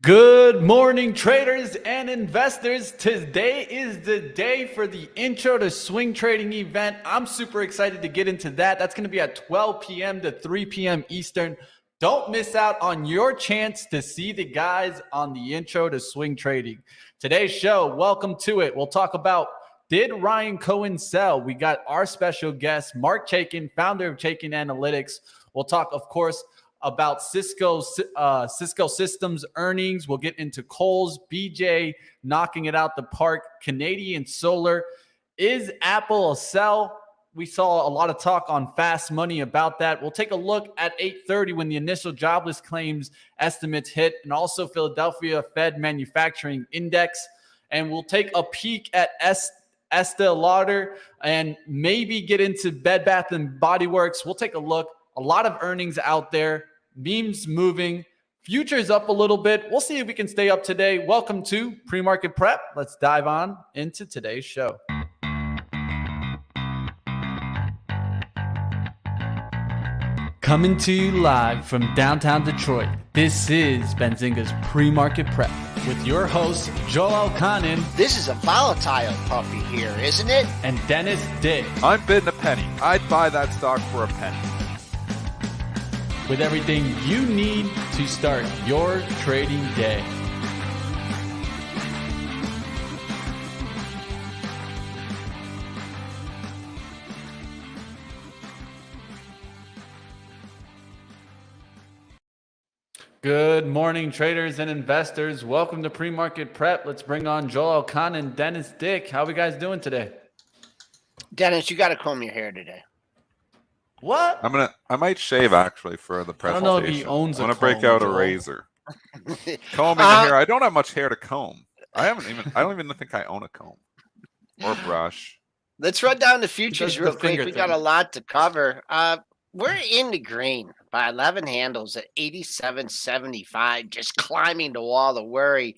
Good morning, traders and investors. Today is the day for the intro to swing trading event. I'm super excited to get into that. That's going to be at 12 p.m. to 3 p.m. Eastern. Don't miss out on your chance to see the guys on the intro to swing trading. Today's show, welcome to it. We'll talk about, did Ryan Cohen sell? We got our special guest, Marc Chaikin, founder of Chaikin Analytics. We'll talk, of course, about Cisco Systems earnings. We'll get into Kohl's, BJ knocking it out the park, Canadian Solar. Is Apple a sell? We saw a lot of talk on Fast Money about that. We'll take a look at 8:30 when the initial jobless claims estimates hit, and also Philadelphia Fed Manufacturing Index. And we'll take a peek at Estee Lauder and maybe get into Bed Bath & Body Works. We'll take a look. A lot of earnings out there. Memes moving, futures up a little bit. We'll see if we can stay up today. Welcome to Pre-Market Prep. Let's dive on into today's show. Coming to you live from downtown Detroit, this is Benzinga's Pre-Market Prep with your hosts, Joel Cohen. This is a volatile puppy here, isn't it? And Dennis Dick. I'm bidding a penny. I'd buy that stock for a penny. With everything you need to start your trading day. Good morning, traders and investors. Welcome to Pre-Market Prep. Let's bring on Joel Khan and Dennis Dick. How are we guys doing today? Dennis, you got to comb your hair today. What? I might shave actually for the presentation. I don't know if he owns I'm a gonna break comb, out a Joel. razor. Combing the hair. I don't have much hair to comb. I don't even think I own a comb or brush. Let's run down the futures real quick. We thing. got a lot to cover. We're in the green by 11 handles at 87.75, just climbing the wall of worry.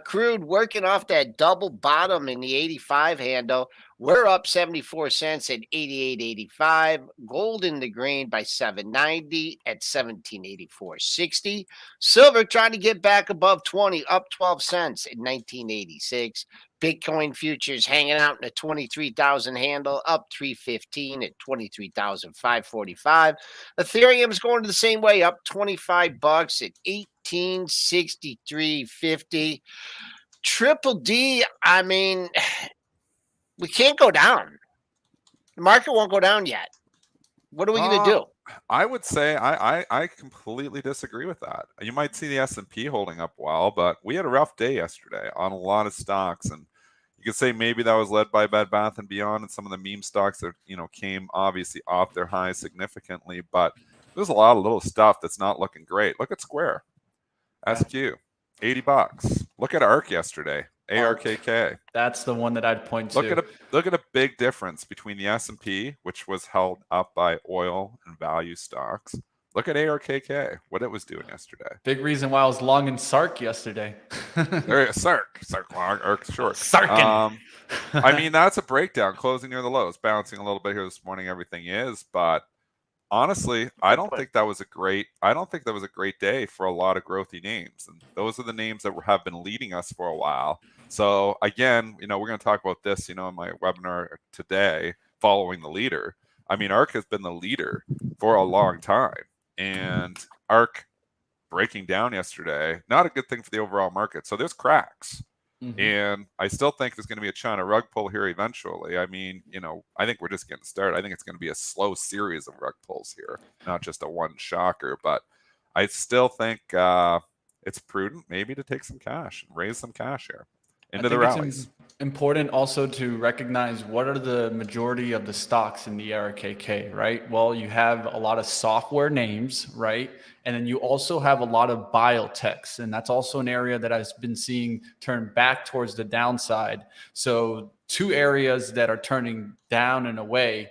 Crude working off that double bottom in the 85 handle. We're up 74 cents at 88.85. Gold in the green by 7.90 at 17.84.60. Silver trying to get back above 20, up 12 cents at 19.86. Bitcoin futures hanging out in the 23,000 handle, up 315 at 23,545. Ethereum's going the same way, up $25 at 1863.50. Triple D, I mean, we can't go down. The market won't go down yet. What are we going to do? I would say I completely disagree with that. You might see the S&P holding up well, but we had a rough day yesterday on a lot of stocks, and you could say maybe that was led by Bed Bath & Beyond and some of the meme stocks that came obviously off their highs significantly, but there's a lot of little stuff that's not looking great. Look at Square, SQ, $80. Look at ARK yesterday. ARKK. That's the one that I'd point to. Look at a big difference between the S&P, which was held up by oil and value stocks. Look at ARKK, what it was doing yesterday. Big reason why I was long in SARK yesterday. SARK long, ARK short. Sarkin. I mean, that's a breakdown, closing near the lows, bouncing a little bit here this morning. Everything is, but honestly, I don't think that was a great day for a lot of growthy names, and those are the names that have been leading us for a while. So again, we're going to talk about this, in my webinar today, following the leader. I mean, ARK has been the leader for a long time, and ARK breaking down yesterday, not a good thing for the overall market. So there's cracks. Mm-hmm. And I still think there's going to be a China rug pull here eventually. I mean, I think we're just getting started. I think it's going to be a slow series of rug pulls here, not just a one shocker. But I still think it's prudent maybe to take some cash and raise some cash here into the rallies. It's important also to recognize what are the majority of the stocks in the ARKK, right? Well, you have a lot of software names, right? And then you also have a lot of biotechs, and that's also an area that I've been seeing turn back towards the downside. So two areas that are turning down and away.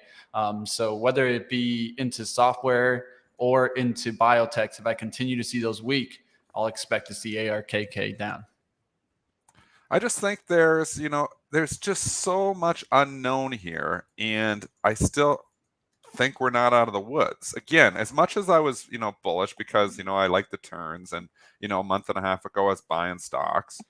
So whether it be into software or into biotechs, if I continue to see those weak, I'll expect to see ARKK down. I just think there's just so much unknown here, and I still think we're not out of the woods. Again, as much as I was, bullish because, I like the turns and, a month and a half ago I was buying stocks.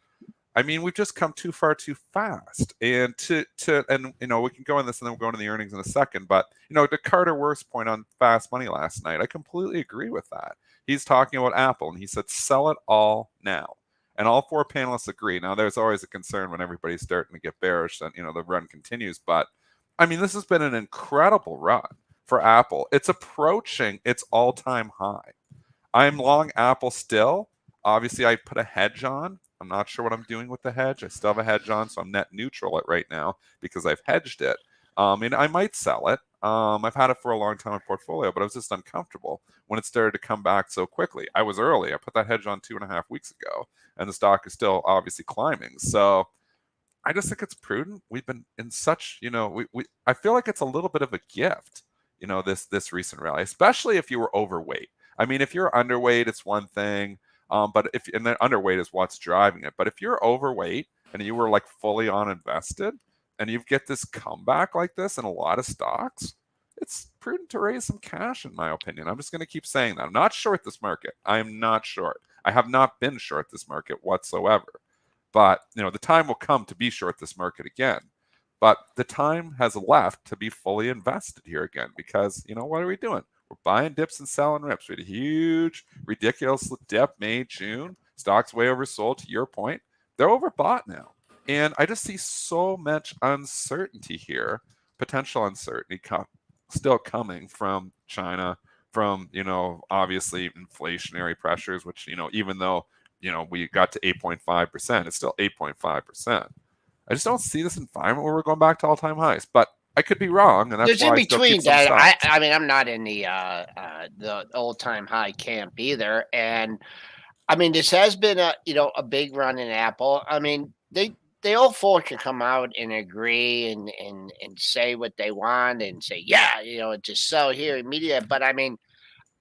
I mean, we've just come too far too fast. And we can go on this and then we'll go into the earnings in a second. But, to Carter Worth's point on fast money last night, I completely agree with that. He's talking about Apple and he said, sell it all now. And all four panelists agree. Now, there's always a concern when everybody's starting to get bearish that, the run continues. But, I mean, this has been an incredible run for Apple. It's approaching its all-time high. I'm long Apple still. Obviously, I put a hedge on. I'm not sure what I'm doing with the hedge. I still have a hedge on, so I'm net neutral right now because I've hedged it. And I might sell it. I've had it for a long time in portfolio, but I was just uncomfortable when it started to come back so quickly. I was early. I put that hedge on 2.5 weeks ago, and the stock is still obviously climbing. So I just think it's prudent. We've been in such, I feel like it's a little bit of a gift, this recent rally, especially if you were overweight. I mean, if you're underweight, it's one thing. But and then underweight is what's driving it. But if you're overweight and you were like fully on invested and you get this comeback like this in a lot of stocks, it's prudent to raise some cash, in my opinion. I'm just going to keep saying that. I'm not short this market. I am not short. I have not been short this market whatsoever. But, the time will come to be short this market again. But the time has left to be fully invested here again because, what are we doing? We're buying dips and selling rips. We had a huge, ridiculous dip May, June. Stocks way oversold, to your point. They're overbought now. And I just see so much uncertainty here, potential uncertainty still coming from China, from, obviously inflationary pressures, which, even though, we got to 8.5%, it's still 8.5%. I just don't see this environment where we're going back to all-time highs. But I could be wrong, and that's There's why in I still between keep some that. stocks. I mean, I'm not in the all-time high camp either. And I mean, this has been a big run in Apple. I mean, they all four can come out and agree and say what they want and say, yeah, just sell here immediately. But I mean,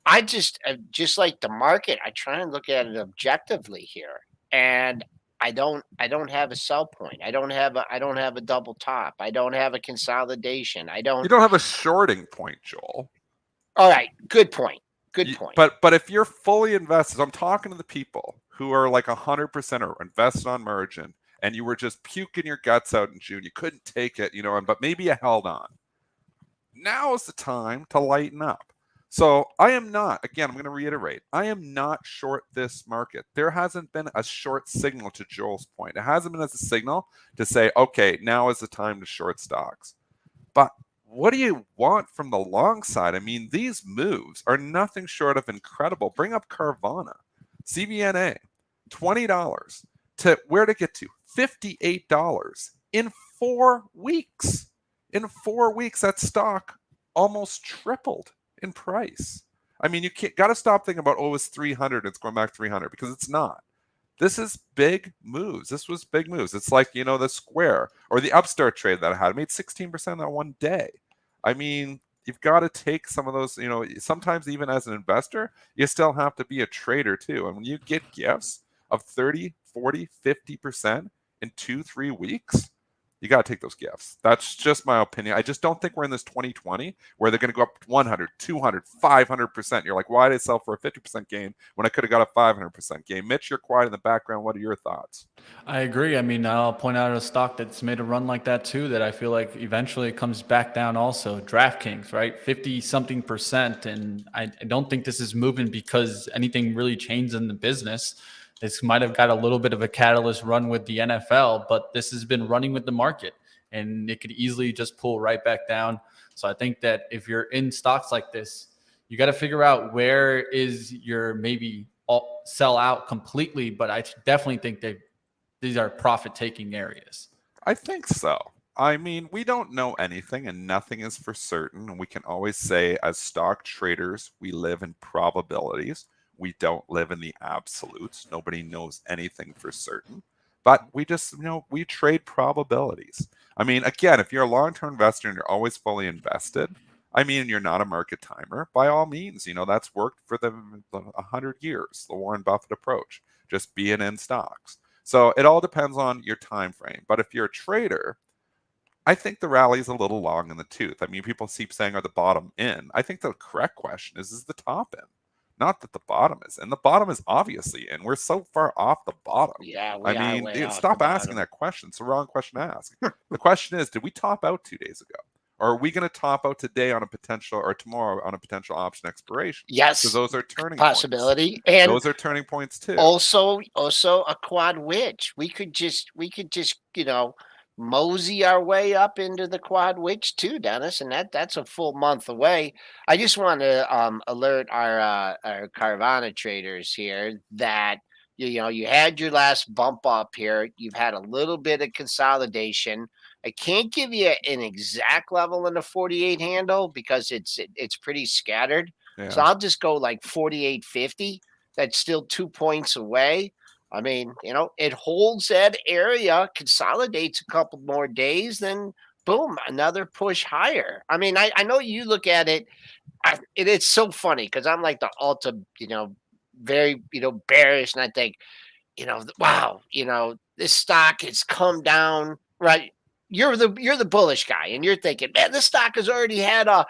I just like the market, I try and look at it objectively here, and I don't have a sell point. I don't have a double top. I don't have a consolidation. I You don't. don't have a shorting point, Joel. All right, good point. Good point. But if you're fully invested, I'm talking to the people who are like 100% or invested on margin, and you were just puking your guts out in June. You couldn't take it, but maybe you held on. Now is the time to lighten up. So I am not, again, I'm going to reiterate, I am not short this market. There hasn't been a short signal, to Joel's point. It hasn't been as a signal to say, okay, now is the time to short stocks. But what do you want from the long side? I mean, these moves are nothing short of incredible. Bring up Carvana, CVNA, $20 to where to get to? $58 in 4 weeks. In 4 weeks, that stock almost tripled in price. I mean, you got to stop thinking about, it's 300, it's going back 300, because it's not. This is big moves. This was big moves. It's like, the Square or the Upstart trade that I had. I made 16% that one day. I mean, you've got to take some of those, sometimes even as an investor, you still have to be a trader too. And when you get gifts of 30, 40, 50% in 2-3 weeks, you got to take those gifts. That's just my opinion. I just don't think we're in this 2020 where they're going to go up 100, 200, 500%. You're like, why did I sell for a 50% gain when I could have got a 500% gain? Mitch, you're quiet in the background. What are your thoughts? I agree. I mean, I'll point out a stock that's made a run like that too, that I feel like eventually it comes back down also. DraftKings, right? 50-something%. And I don't think this is moving because anything really changed in the business. This might have got a little bit of a catalyst run with the NFL, but this has been running with the market and it could easily just pull right back down. So I think that if you're in stocks like this, you got to figure out where is your maybe sell out completely. But I definitely think that these are profit-taking areas. I think so. I mean, we don't know anything and nothing is for certain. And we can always say as stock traders, we live in probabilities. We don't live in the absolutes. Nobody knows anything for certain. But we just, we trade probabilities. I mean, again, if you're a long-term investor and you're always fully invested, I mean, you're not a market timer, by all means, that's worked for them 100 years, the Warren Buffett approach, just being in stocks. So it all depends on your time frame. But if you're a trader, I think the rally is a little long in the tooth. I mean, people keep saying, are the bottom in? I think the correct question is the top in? Not that the bottom is in. The bottom is obviously in. We're so far off the bottom. Yeah, I we are mean, way off stop the asking bottom. that question. It's the wrong question to ask. The question is, did we top out 2 days ago? Or are we going to top out today on a potential, or tomorrow on a potential option expiration? Yes, Because those are turning possibility, points. and Those are turning points too. also a quad witch. We could just mosey our way up into the quad witch too, Dennis, and that's a full month away. I just want to alert our Carvana traders here that you had your last bump up here. You've had a little bit of consolidation. I can't give you an exact level in the 48 handle because it's pretty scattered. So Yeah. I'll just go like 48.50. That's still 2 points away. I mean, it holds that area, consolidates a couple more days, then boom, another push higher. I mean, I know you look at it, it's so funny because I'm like the ultra, very, bearish. And I think, wow, this stock has come down, right? You're the bullish guy, and you're thinking, man, this stock has already had a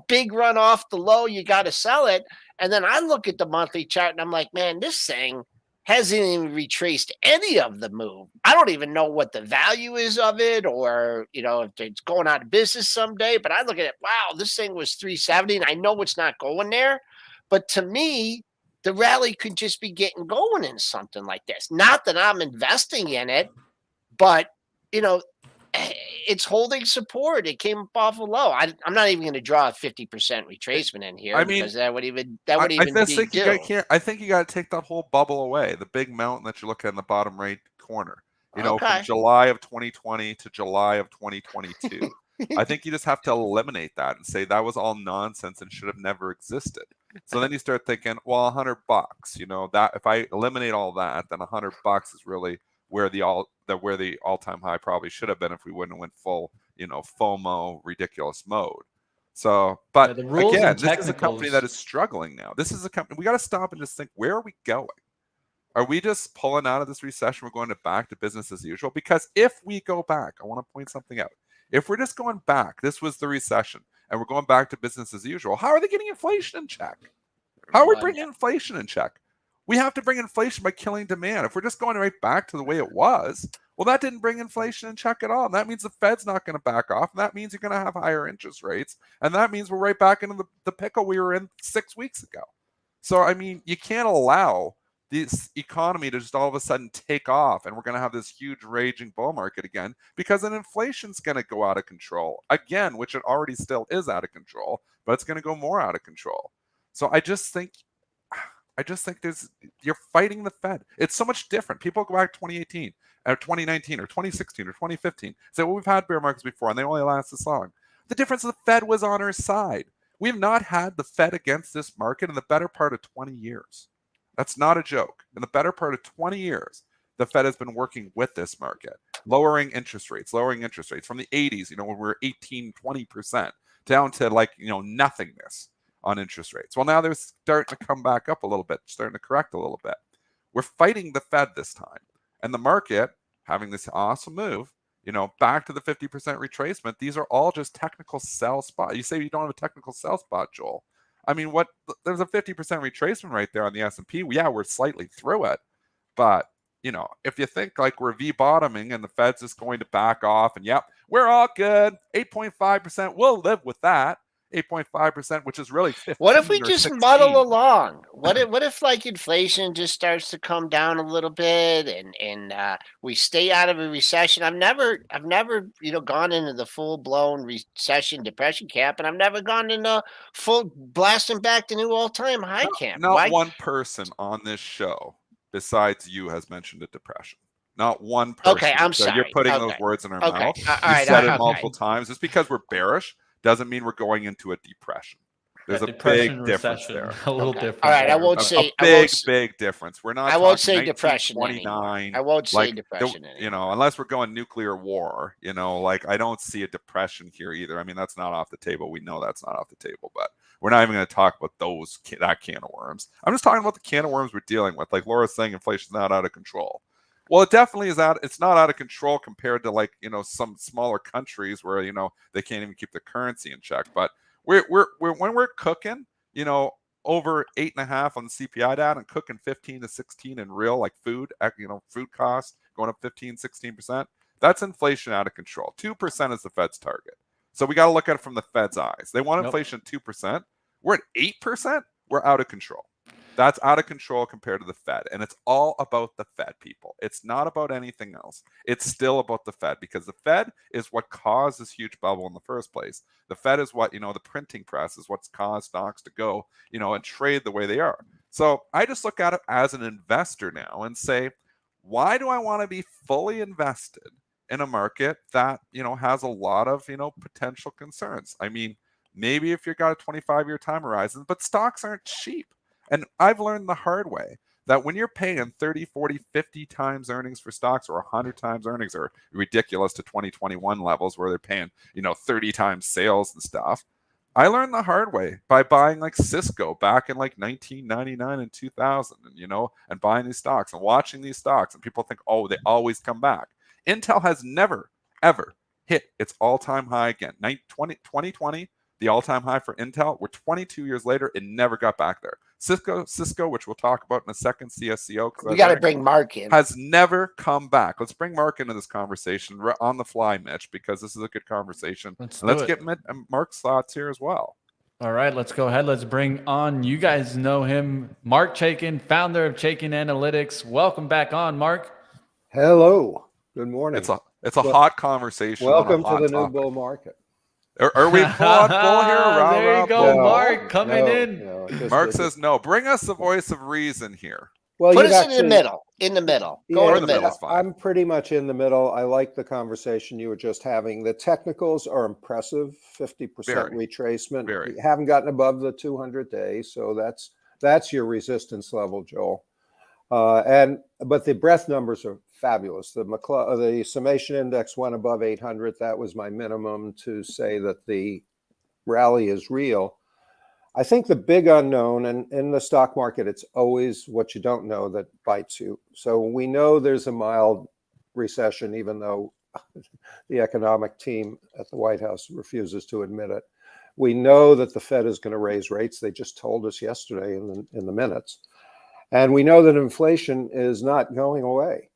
big run off the low. You got to sell it. And then I look at the monthly chart, and I'm like, man, this thing hasn't even retraced any of the move. I don't even know what the value is of it, or if it's going out of business someday. But I look at it, wow, this thing was 370, and I know it's not going there. But to me, the rally could just be getting going in something like this. Not that I'm investing in it, but it's holding support. It came up off a low. I'm not even going to draw a 50% retracement in here because that would even be due. I think you got to take that whole bubble away, the big mountain that you look at in the bottom right corner. From July of 2020 to July of 2022. I think you just have to eliminate that and say that was all nonsense and should have never existed. So then you start thinking, well, $100, that if I eliminate all that, then $100 is really where the all-time high probably should have been if we wouldn't have went full, FOMO ridiculous mode. So, but again, this is a company that is struggling now. This is a company we got to stop and just think, where are we going? Are we just pulling out of this recession? We're going back to business as usual? Because if we go back, I want to point something out. If we're just going back, this was the recession, and we're going back to business as usual, how are they getting inflation in check? How are we bringing inflation in check? We have to bring inflation by killing demand. If we're just going right back to the way it was, well, that didn't bring inflation in check at all. And that means the Fed's not going to back off. And that means you're going to have higher interest rates. And that means we're right back into the pickle we were in 6 weeks ago. So, I mean, you can't allow this economy to just all of a sudden take off and we're going to have this huge raging bull market again, because then inflation's going to go out of control again, which it already still is out of control, but it's going to go more out of control. So I just think you're fighting the Fed. It's so much different. People go back to 2018 or 2019 or 2016 or 2015, say, well, we've had bear markets before and they only last this long. The difference is the Fed was on our side. We have not had the Fed against this market in the better part of 20 years. That's not a joke. In the better part of 20 years, the Fed has been working with this market, lowering interest rates from the 80s, when we were 18, 20% down to nothingness on interest rates. Well, now they're starting to come back up a little bit, starting to correct a little bit. We're fighting the Fed this time. And the market having this awesome move, back to the 50% retracement. These are all just technical sell spot. You say you don't have a technical sell spot, Joel. I mean, there's a 50% retracement right there on the S&P. Yeah, we're slightly through it. But, if you think like we're V-bottoming and the Fed's just going to back off and, yep, we're all good, 8.5%, we'll live with that. 8.5%, which is really 15. What if we just 16. muddle along? What if like inflation just starts to come down a little bit and we stay out of a recession? I've never gone into the full blown recession depression camp, and I've never gone into full blasting back to new all time high camp. Not one person on this show besides you has mentioned a depression. Not one person. Okay, I'm sorry. You're putting those words in our mouth. All you right, said it multiple times. Just because we're bearish doesn't mean we're going into a depression. There's a big difference there. A little different. All right, I won't say a big difference. We're not. I won't say depression anymore. I won't say depression anymore. Unless we're going nuclear war. I don't see a depression here either. I mean, that's not off the table. We know that's not off the table, but we're not even going to talk about that can of worms. I'm just talking about the can of worms we're dealing with. Like Laura's saying, inflation's not out of control. Well, it definitely is out. It's not out of control compared to like, some smaller countries where, they can't even keep the currency in check. But we're when we're cooking, over 8.5 on the CPI data and cooking 15 to 16 in real like food, food costs going up 15, 16%. That's inflation out of control. 2% is the Fed's target. So we got to look at it from the Fed's eyes. They want inflation 2%. We're at 8%. We're out of control. That's out of control compared to the Fed. And it's all about the Fed, people. It's not about anything else. It's still about the Fed because the Fed is what caused this huge bubble in the first place. The Fed is what, the printing press is what's caused stocks to go, and trade the way they are. So I just look at it as an investor now and say, why do I want to be fully invested in a market that, has a lot of, potential concerns? I mean, maybe if you've got a 25-year time horizon, but stocks aren't cheap. And I've learned the hard way that when you're paying 30, 40, 50 times earnings for stocks or 100 times earnings are ridiculous to 2021 levels where they're paying, 30 times sales and stuff. I learned the hard way by buying like Cisco back in like 1999 and 2000 and buying these stocks and watching these stocks. And people think, oh, they always come back. Intel has never, ever hit its all-time high again. 2020, the all-time high for Intel, we're 22 years later, it never got back there. Cisco, which we'll talk about in a second, CSCO. We got to bring Marc in. Has never come back. Let's bring Marc into this conversation on the fly, Mitch, because this is a good conversation. Let's get Marc's thoughts here as well. All right, let's go ahead. Let's bring on, you guys know him, Marc Chaikin, founder of Chaikin Analytics. Welcome back on, Marc. Hello. Good morning. It's a hot conversation. Welcome to the new bull market. Are we full on bull here? There you go, Marc, coming in. Marc says no. Bring us the voice of reason here. Well, put us in the middle. In the middle. Go in the middle. I'm pretty much in the middle. I like the conversation you were just having. The technicals are impressive. 50% retracement. We haven't gotten above the 200-day, so that's your resistance level, Joel. But the breadth numbers are fabulous. The summation index went above 800. That was my minimum to say that the rally is real. I think the big unknown, and in the stock market, it's always what you don't know that bites you. So we know there's a mild recession, even though the economic team at the White House refuses to admit it. We know that the Fed is going to raise rates. They just told us yesterday in the minutes. And we know that inflation is not going away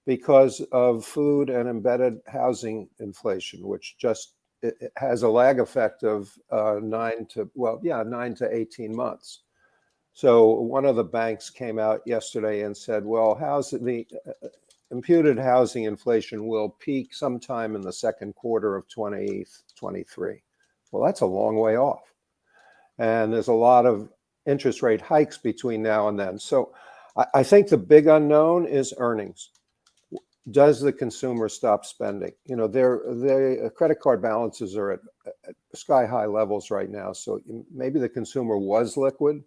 because of food and embedded housing inflation, which just it has a lag effect of 9 to 18 months. So one of the banks came out yesterday and said, well, the imputed housing inflation will peak sometime in the second quarter of 2023. Well, that's a long way off. And there's a lot of interest rate hikes between now and then. So I think the big unknown is earnings. Does the consumer stop spending? Their credit card balances are at sky high levels right now. So maybe the consumer was liquid,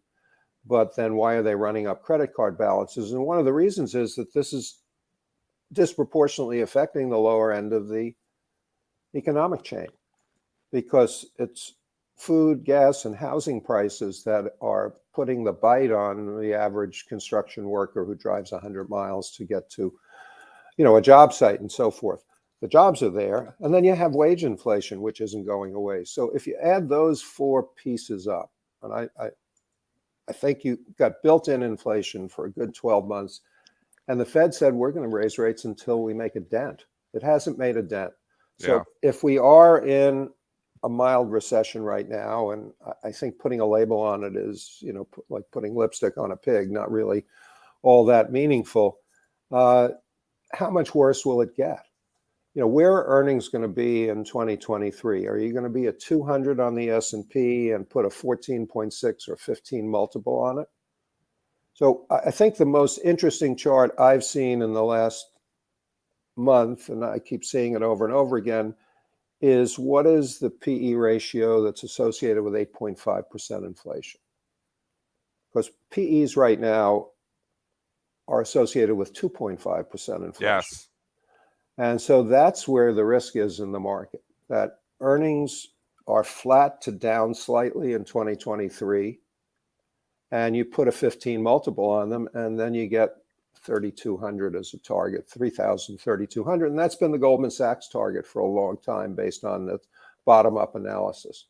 but then why are they running up credit card balances? And one of the reasons is that this is disproportionately affecting the lower end of the economic chain because it's food, gas, and housing prices that are putting the bite on the average construction worker who drives 100 miles to get to a job site and so forth. The jobs are there. And then you have wage inflation, which isn't going away. So if you add those four pieces up, and I think you got built-in inflation for a good 12 months, and the Fed said, we're going to raise rates until we make a dent. It hasn't made a dent. So if we are in a mild recession right now, and I think putting a label on it is, like putting lipstick on a pig, not really all that meaningful. How much worse will it get? Where are earnings going to be in 2023? Are you going to be at 200 on the S&P and put a 14.6 or 15 multiple on it? So I think the most interesting chart I've seen in the last month, and I keep seeing it over and over again, is what is the PE ratio that's associated with 8.5% inflation? Because PEs right now are associated with 2.5% inflation. Yes. And so that's where the risk is in the market, that earnings are flat to down slightly in 2023, and you put a 15 multiple on them, and then you get 3,200 as a target, 3,000, 3,200. And that's been the Goldman Sachs target for a long time based on the bottom-up analysis.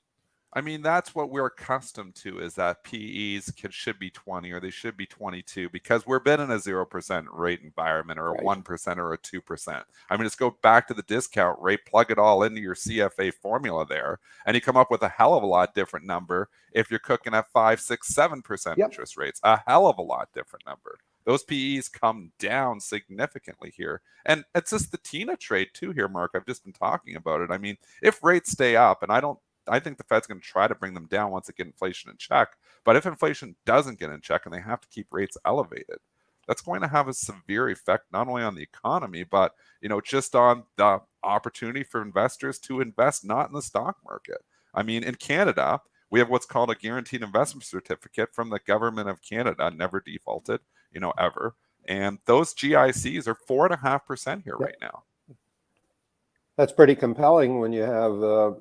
I mean, that's what we're accustomed to, is that PEs should be 20 or they should be 22 because we're been in a 0% rate environment or a 1% or a 2%. I mean, just go back to the discount rate, plug it all into your CFA formula there, and you come up with a hell of a lot different number if you're cooking at 5, 6, 7% interest rates. A hell of a lot different number. Those PEs come down significantly here. And it's just the TINA trade too here, Mark. I've just been talking about it. I mean, if rates stay up, and I think the Fed's going to try to bring them down once they get inflation in check. But if inflation doesn't get in check and they have to keep rates elevated, that's going to have a severe effect not only on the economy, but just on the opportunity for investors to invest not in the stock market. I mean, in Canada, we have what's called a guaranteed investment certificate from the government of Canada, never defaulted, ever. And those GICs are 4.5% here right now. That's pretty compelling when you have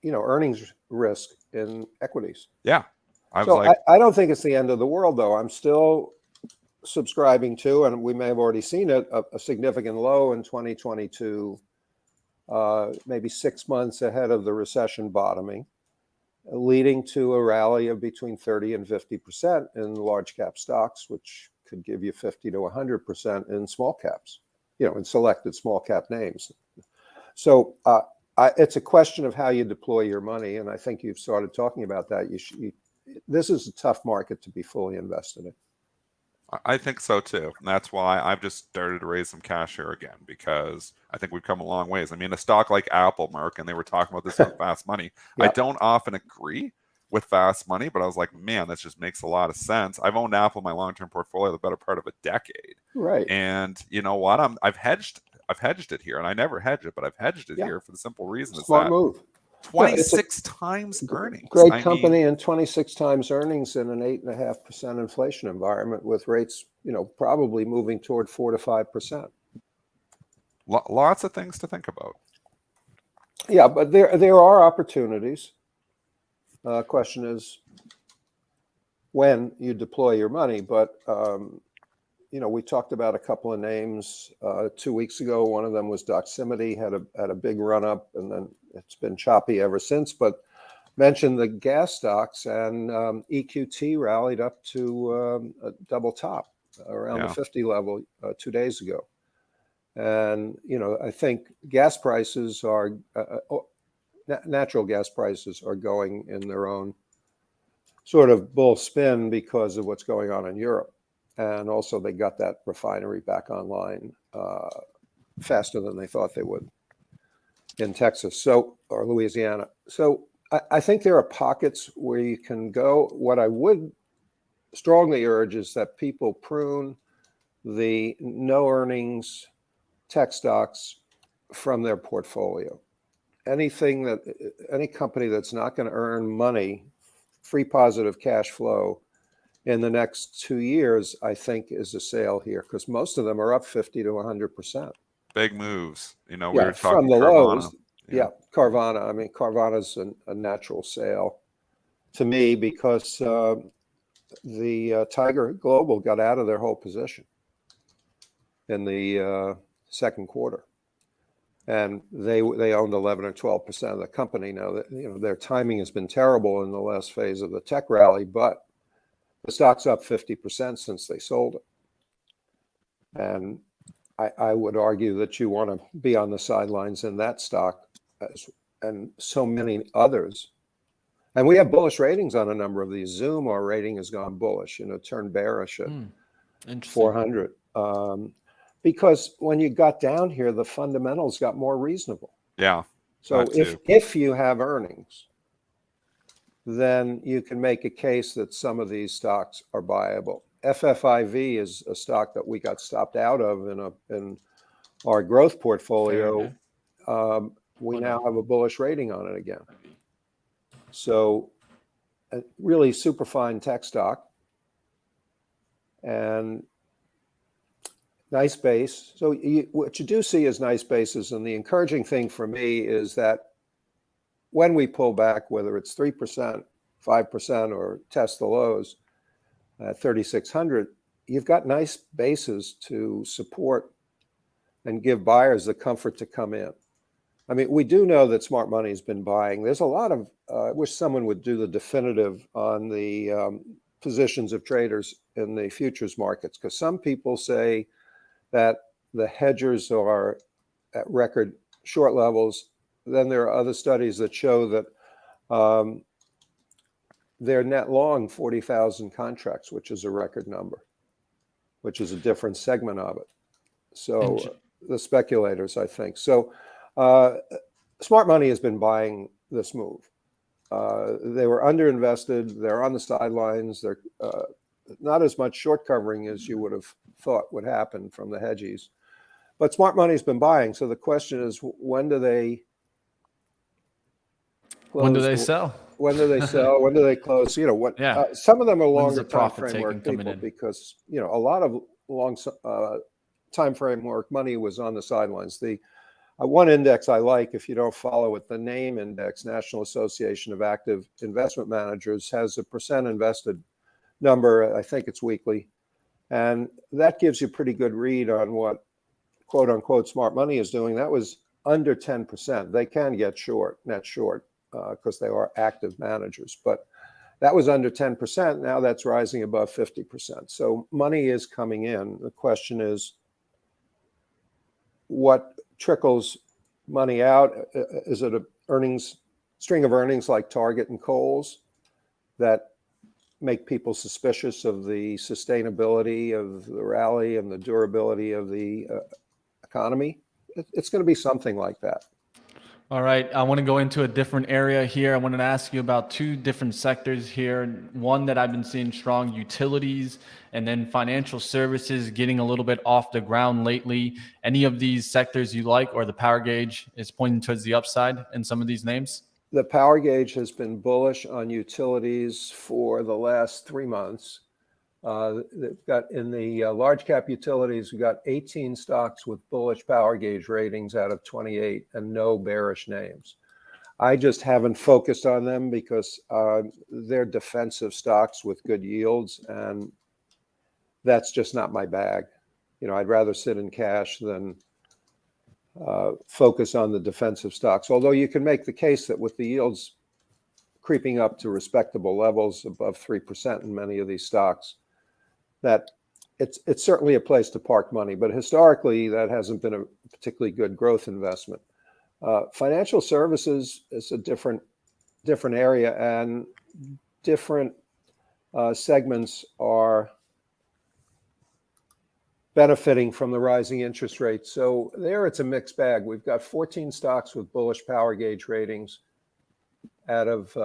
earnings risk in equities. Yeah. I don't think it's the end of the world, though. I'm still subscribing to, and we may have already seen it, a significant low in 2022, maybe 6 months ahead of the recession bottoming, leading to a rally of between 30 and 50% in large cap stocks, which could give you 50 to 100% in small caps, in selected small cap names. So, it's a question of how you deploy your money, and I think you've started talking about that. This is a tough market to be fully invested in. I think so too, and that's why I've just started to raise some cash here again, because I think we've come a long ways. I mean, a stock like Apple, Mark, and they were talking about this on Fast Money. I don't often agree with Fast Money, but I was like, man, that just makes a lot of sense. I've owned Apple in my long-term portfolio the better part of a decade, right? And you know what? I've hedged it here, and I never hedge it, but I've hedged it here for the simple reason Smart move. 26 times earnings. Great company and 26 times earnings in an 8.5% inflation environment with rates, probably moving toward 4 to 5%. Lots of things to think about. Yeah, but there are opportunities. Question is when you deploy your money, but we talked about a couple of names 2 weeks ago. One of them was Doximity, had a big run up, and then it's been choppy ever since. But mentioned the gas stocks, and EQT rallied up to a double top around the 50 level 2 days ago. And I think gas prices are natural gas prices are going in their own sort of bull spin because of what's going on in Europe. And also they got that refinery back online faster than they thought they would in Texas, or Louisiana. So I think there are pockets where you can go. What I would strongly urge is that people prune the no earnings tech stocks from their portfolio. Any company that's not going to earn money, free positive cash flow in the next 2 years, I think is a sale here, because most of them are up 50 to 100%. Big moves. We were talking from the Carvana. lows. Carvana. I mean, Carvana's a natural sale to me because the Tiger Global got out of their whole position in the second quarter, and they owned 11 or 12% of the company. Now, their timing has been terrible in the last phase of the tech rally, but the stock's up 50% since they sold it. And I would argue that you want to be on the sidelines in that stock and so many others. And we have bullish ratings on a number of these. Zoom, our rating has gone bullish, turned bearish at 400. Because when you got down here, the fundamentals got more reasonable. Yeah. So if you have earnings, then you can make a case that some of these stocks are buyable. FFIV is a stock that we got stopped out of in our growth portfolio. We now have a bullish rating on it again. So a really super fine tech stock and nice base. So what you do see is nice bases. And the encouraging thing for me is that when we pull back, whether it's 3%, 5%, or test the lows at 3,600, you've got nice bases to support and give buyers the comfort to come in. I mean, we do know that smart money has been buying. There's a lot of, I wish someone would do the definitive on the positions of traders in the futures markets, because some people say that the hedgers are at record short levels. Then there are other studies that show that they're net long 40,000 contracts, which is a record number, which is a different segment of it. So the speculators, I think. So smart money has been buying this move. They were underinvested. They're on the sidelines. They're not as much short covering as you would have thought would happen from the hedgies. But smart money's been buying. So the question is, when do they close? When do they sell? When do they sell? When do they close? You know what? Yeah. Some of them are When's longer the time profit framework taking coming people in? because you know a lot of long time framework money was on the sidelines. The one index I like, if you don't follow it, the NAME index, National Association of Active Investment Managers, has a percent invested number. I think it's weekly, and that gives you a pretty good read on what quote unquote smart money is doing. That was under 10%. They can get short, net short, because they are active managers, but that was under 10%. Now that's rising above 50%. So money is coming in. The question is, what trickles money out? Is it a string of earnings like Target and Kohl's that make people suspicious of the sustainability of the rally and the durability of the economy? It's going to be something like that. All right, I want to go into a different area here. I wanted to ask you about two different sectors here. One that I've been seeing strong, utilities, and then financial services getting a little bit off the ground lately. Any of these sectors you like, or the power gauge is pointing towards the upside in some of these names? The power gauge has been bullish on utilities for the last 3 months. They've got in the large cap utilities, we've got 18 stocks with bullish power gauge ratings out of 28 and no bearish names. I just haven't focused on them because they're defensive stocks with good yields, and that's just not my bag. You know, I'd rather sit in cash than focus on the defensive stocks. Although you can make the case that with the yields creeping up to respectable levels above 3% in many of these stocks, that it's certainly a place to park money, but historically that hasn't been a particularly good growth investment. Financial services is a different area, and different segments are benefiting from the rising interest rates. So there it's a mixed bag. We've got 14 stocks with bullish power gauge ratings out of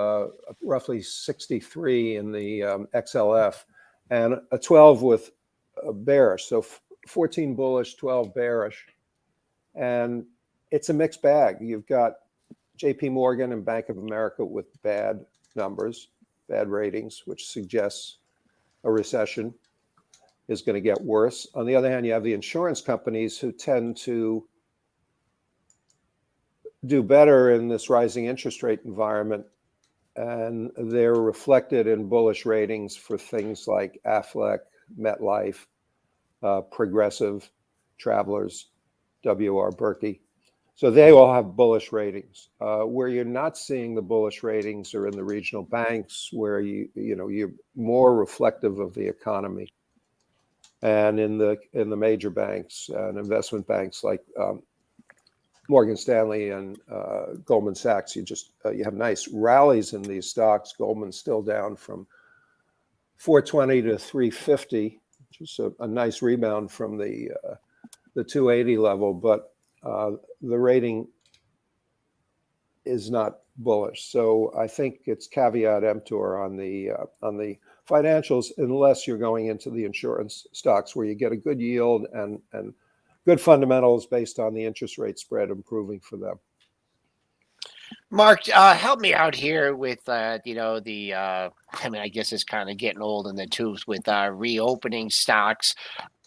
roughly 63 in the XLF, and a 12 with bearish. So 14 bullish, 12 bearish. And it's a mixed bag. You've got JP Morgan and Bank of America with bad numbers, bad ratings, which suggests a recession is going to get worse. On the other hand, you have the insurance companies who tend to do better in this rising interest rate environment, and they're reflected in bullish ratings for things like Aflac, MetLife, Progressive, Travelers, W.R. Berkey. So they all have bullish ratings. Where you're not seeing the bullish ratings are in the regional banks, where you're more reflective of the economy, and in the major banks and investment banks like Morgan Stanley and Goldman Sachs. You have nice rallies in these stocks. Goldman's still down from 420 to 350, which is a nice rebound from the 280 level, but the rating is not bullish. So I think it's caveat emptor on the financials, unless you're going into the insurance stocks where you get a good yield and good fundamentals based on the interest rate spread improving for them. Marc, help me out here with, I guess it's kind of getting old in the tooth with reopening stocks.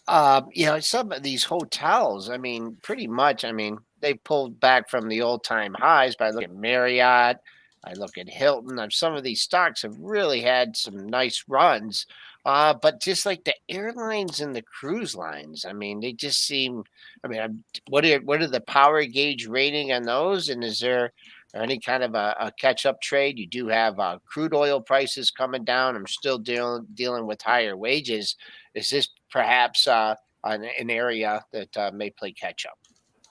Some of these hotels, pretty much, they pulled back from the old-time highs by looking at Marriott, I look at Hilton. Some of these stocks have really had some nice runs. But just like the airlines and the cruise lines, I mean, they just seem. I mean, what are the power gauge rating on those? And is there any kind of a catch up trade? You do have crude oil prices coming down. I'm still dealing with higher wages. Is this perhaps an area that may play catch up?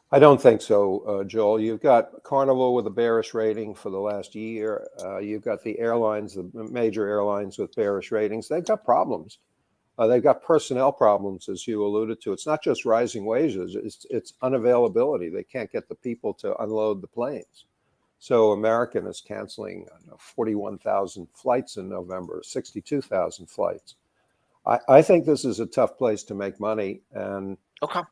I don't think so, Joel. You've got Carnival with a bearish rating for the last year. You've got the airlines, the major airlines with bearish ratings. They've got problems. They've got personnel problems, as you alluded to. It's not just rising wages, it's unavailability. They can't get the people to unload the planes. So American is canceling 41,000 flights in November, 62,000 flights. I think this is a tough place to make money. And okay.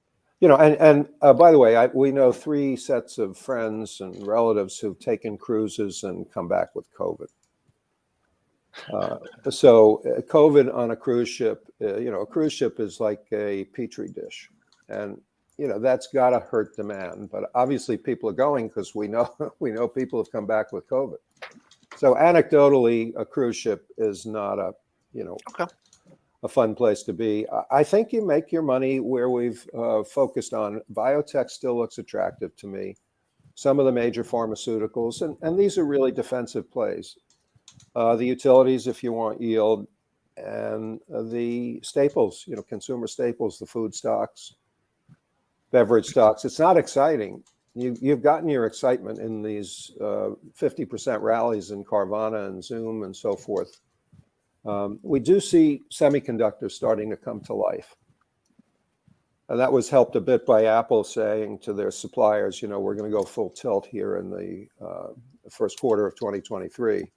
And by the way, we know 3 sets of friends and relatives who've taken cruises and come back with COVID. So COVID on a cruise ship, a cruise ship is like a petri dish, and that's got to hurt demand. But obviously, people are going because we know people have come back with COVID. So anecdotally, a cruise ship is not a fun place to be. I think you make your money where we've focused on. Biotech still looks attractive to me. Some of the major pharmaceuticals, and these are really defensive plays. The utilities, if you want yield, and the staples, consumer staples, the food stocks, beverage stocks. It's not exciting. You've gotten your excitement in these 50% rallies in Carvana and Zoom and so forth. We do see semiconductors starting to come to life. And that was helped a bit by Apple saying to their suppliers, we're going to go full tilt here in the first quarter of 2023.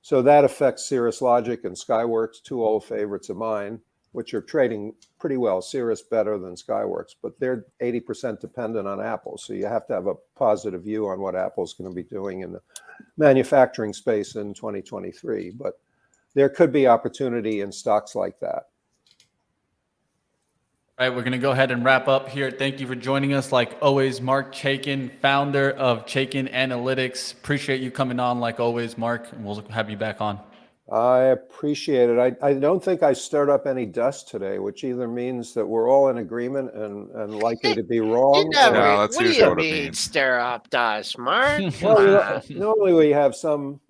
So that affects Cirrus Logic and Skyworks, 2 old favorites of mine, which are trading pretty well. Cirrus better than Skyworks, but they're 80% dependent on Apple. So you have to have a positive view on what Apple's going to be doing in the manufacturing space in 2023. But there could be opportunity in stocks like that. All right, we're going to go ahead and wrap up here. Thank you for joining us. Like always, Marc Chaikin, founder of Chaikin Analytics. Appreciate you coming on like always, Marc, and we'll have you back on. I appreciate it. I don't think I stirred up any dust today, which either means that we're all in agreement and likely to be wrong. What do you mean stir up dust, Marc? Well, normally we have some,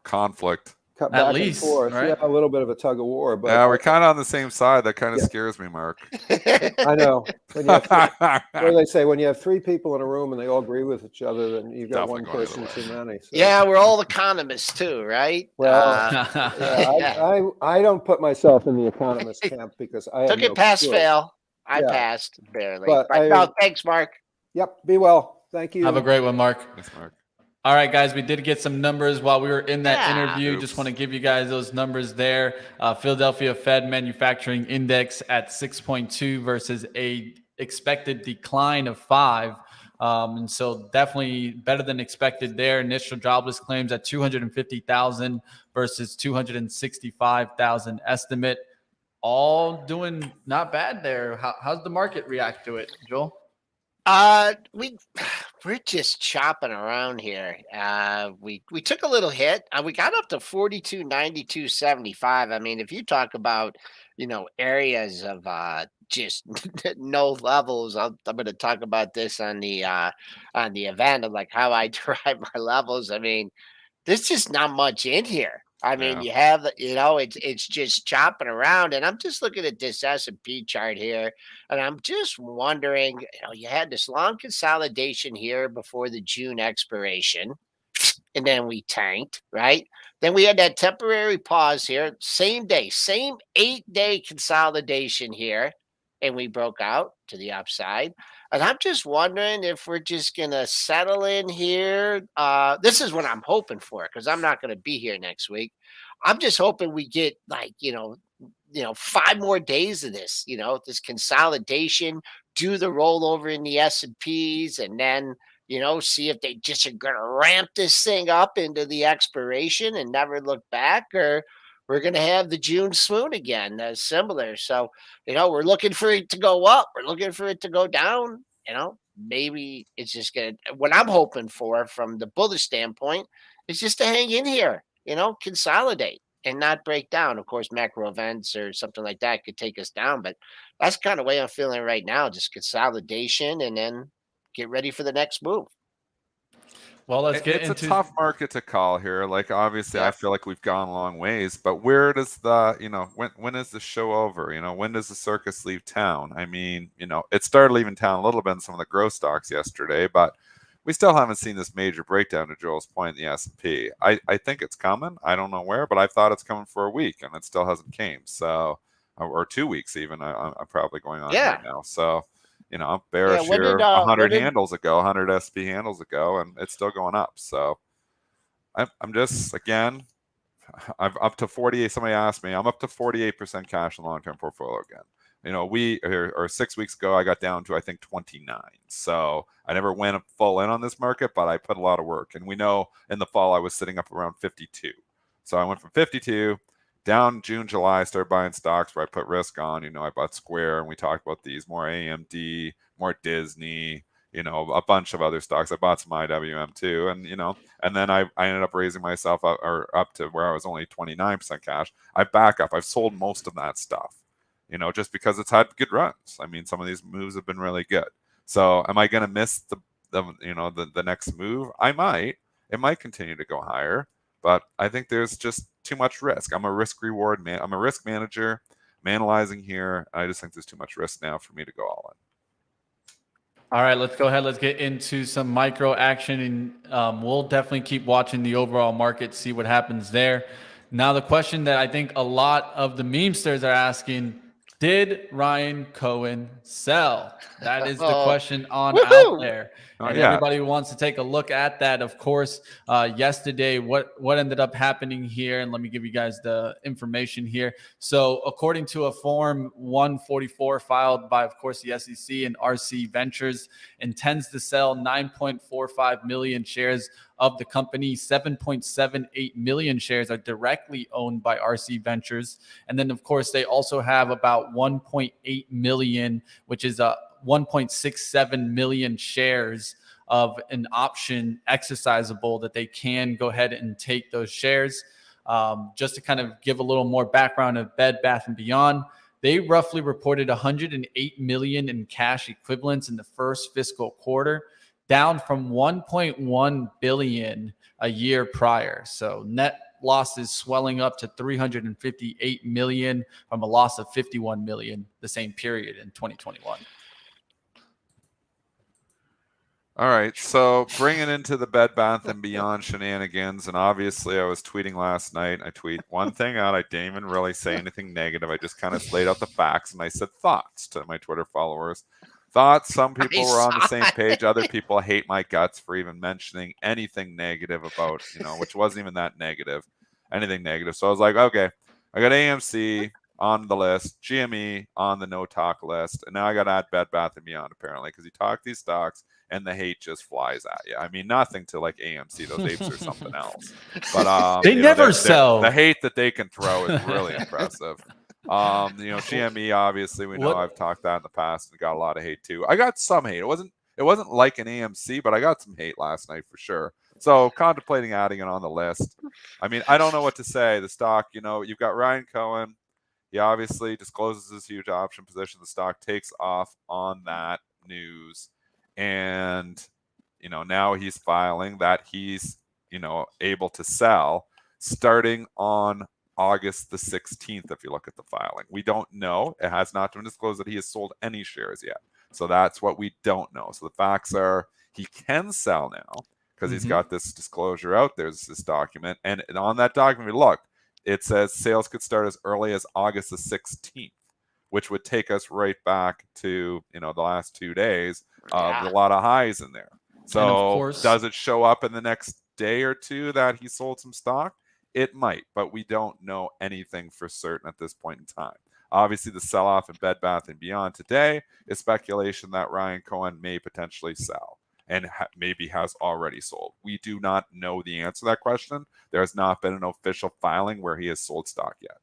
conflict. Cut back and forth. Right? Yeah, a little bit of a tug of war. But yeah, we're kind of on the same side. That kind of scares me, Marc. I know. What do they say? When you have 3 people in a room and they all agree with each other, then you've got one person too many. So. Yeah, we're all economists too, right? Well, I don't put myself in the economist camp because I took it pass fail. I passed barely. But thanks, Marc. Yep. Be well. Thank you. Have a great one, Marc. Thanks, Marc. All right, guys, we did get some numbers while we were in that interview. Just want to give you guys those numbers there. Philadelphia Fed Manufacturing Index at 6.2 versus a expected decline of 5. And so definitely better than expected there. Initial jobless claims at 250,000 versus 265,000 estimate. All doing not bad there. How's the market react to it, Joel? We're just chopping around here. We took a little hit. We got up to 42.92.75. I mean, if you talk about areas of just no levels, I'm going to talk about this on the event of like how I derive my levels. I mean, there's just not much in here. I mean, you have, it's just chopping around, and I'm just looking at this S&P chart here, and I'm just wondering, you had this long consolidation here before the June expiration, and then we tanked, right? Then we had that temporary pause here, same day, same 8-day consolidation here, and we broke out to the upside. And I'm just wondering if we're just going to settle in here. This is what I'm hoping for, because I'm not going to be here next week. I'm just hoping we get 5 more days of this, this consolidation, do the rollover in the S&Ps, and then, see if they just are going to ramp this thing up into the expiration and never look back, or we're going to have the June swoon again, similar. So, we're looking for it to go up. We're looking for it to go down. Maybe it's just going to, what I'm hoping for from the bullish standpoint is just to hang in here, consolidate and not break down. Of course, macro events or something like that could take us down, but that's kind of way I'm feeling right now. Just consolidation and then get ready for the next move. Well, let's get It's a into tough market to call here. Like, obviously, I Yeah. feel like we've gone a long ways, but where does the, when is the show over? When does the circus leave town? I mean, it started leaving town a little bit in some of the growth stocks yesterday, but we still haven't seen this major breakdown, to Joel's point, in the S&P. I think it's coming. I don't know where, but I thought it's coming for a week, and it still hasn't came. So, or 2 weeks even. I'm probably going on Yeah. right now. So, I'm Yeah. bearish When here did 100 handles ago, 100 SP handles ago, and it's still going up. So I'm just, again, I'm up to 48. Somebody asked me, I'm up to 48% cash in long-term portfolio again. Or 6 weeks ago, I got down to, I think, 29. So I never went full in on this market, but I put a lot of work. And we know in the fall, I was sitting up around 52. So I went from 52 down June, July, started buying stocks where I put risk on. I bought Square, and we talked about these, more AMD, more Disney, a bunch of other stocks. I bought some IWM too. And then I ended up raising myself up to where I was only 29% cash. I back up. I've sold most of that stuff, just because it's had good runs. I mean, some of these moves have been really good. So am I going to miss the next move? I might. It might continue to go higher, but I think there's just too much risk. I'm a risk reward man. I'm a risk manager. I'm analyzing here. I just think there's too much risk now for me to go all in. All right, let's go ahead. Let's get into some micro action, and we'll definitely keep watching the overall market, see what happens there. Now, the question that I think a lot of the memesters are asking, did Ryan Cohen sell? That is the question on out there. And everybody who wants to take a look at that, of course, yesterday, what ended up happening here, and let me give you guys the information here. So according to a Form 144 filed by, of course, the SEC, and RC Ventures intends to sell 9.45 million shares of the company. 7.78 million shares are directly owned by RC Ventures. And then, of course, they also have about 1.8 million, which is a 1.67 million shares of an option exercisable that they can go ahead and take those shares. Just to kind of give a little more background of Bed Bath & Beyond, they roughly reported 108 million in cash equivalents in the first fiscal quarter, down from 1.1 billion a year prior. So net losses swelling up to 358 million from a loss of 51 million the same period in 2021. All right, so bringing into the Bed Bath & Beyond shenanigans, and obviously I was tweeting last night. I tweet one thing out. I didn't even really say anything negative. I just kind of laid out the facts, and I said thoughts to my Twitter followers. Thoughts, some people were on the same page. Other people hate my guts for even mentioning anything negative about, which wasn't even that negative, anything negative. So I was like, okay, I got AMC on the list, GME on the no talk list, and now I got to add Bed Bath & Beyond, apparently, because you talk these stocks and the hate just flies at you. I mean, nothing to like AMC; those apes are something else. But they never sell. The hate that they can throw is really impressive. GME, obviously, we know I've talked that in the past and got a lot of hate too. I got some hate. It wasn't like an AMC, but I got some hate last night for sure. So contemplating adding it on the list. I mean, I don't know what to say. The stock, you've got Ryan Cohen. He obviously discloses his huge option position. The stock takes off on that news. And, now he's filing that he's, able to sell starting on August the 16th, if you look at the filing. We don't know. It has not been disclosed that he has sold any shares yet. So that's what we don't know. So the facts are he can sell now because he's got this disclosure out. There's this document. And on that document, look, it says sales could start as early as August the 16th, which would take us right back to, the last 2 days of a lot of highs in there. So does it show up in the next day or two that he sold some stock? It might, but we don't know anything for certain at this point in time. Obviously, the sell-off in Bed Bath & Beyond today is speculation that Ryan Cohen may potentially sell and maybe has already sold. We do not know the answer to that question. There has not been an official filing where he has sold stock yet.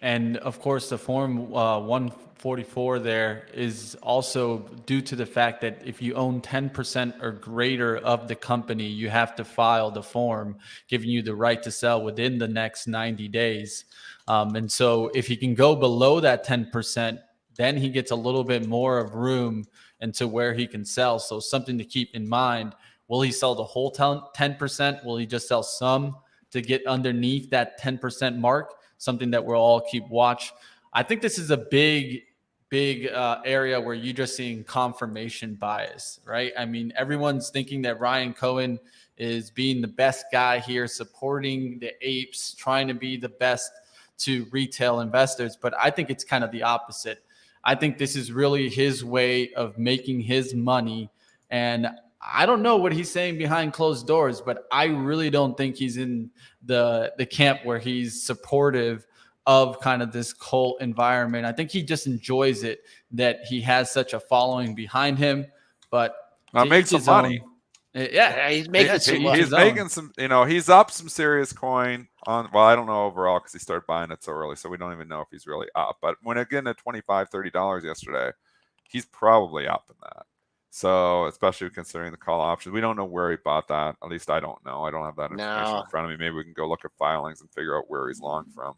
And of course, the Form 144 there is also due to the fact that if you own 10% or greater of the company, you have to file the form giving you the right to sell within the next 90 days. And so if you can go below that 10%, then he gets a little bit more of room into where he can sell. So something to keep in mind. Will he sell the whole 10%? Will he just sell some to get underneath that 10% mark? Something that we'll all keep watch. I think this is a big area where you're just seeing confirmation bias, right? I mean, everyone's thinking that Ryan Cohen is being the best guy here, supporting the apes, trying to be the best to retail investors. But I think it's kind of the opposite. I think this is really his way of making his money. And I don't know what he's saying behind closed doors, but I really don't think he's in the camp where he's supportive of kind of this cult environment. I think he just enjoys it that he has such a following behind him. But make some money. Yeah, he's making he's making some, he's up some serious coin on, well, I don't know overall because he started buying it so early, so we don't even know if he's really up. But when again at $25-$30 yesterday, he's probably up in that. So especially considering the call options, we don't know where he bought that. At least I don't know. I don't have that information in front of me. Maybe we can go look at filings and figure out where he's long from.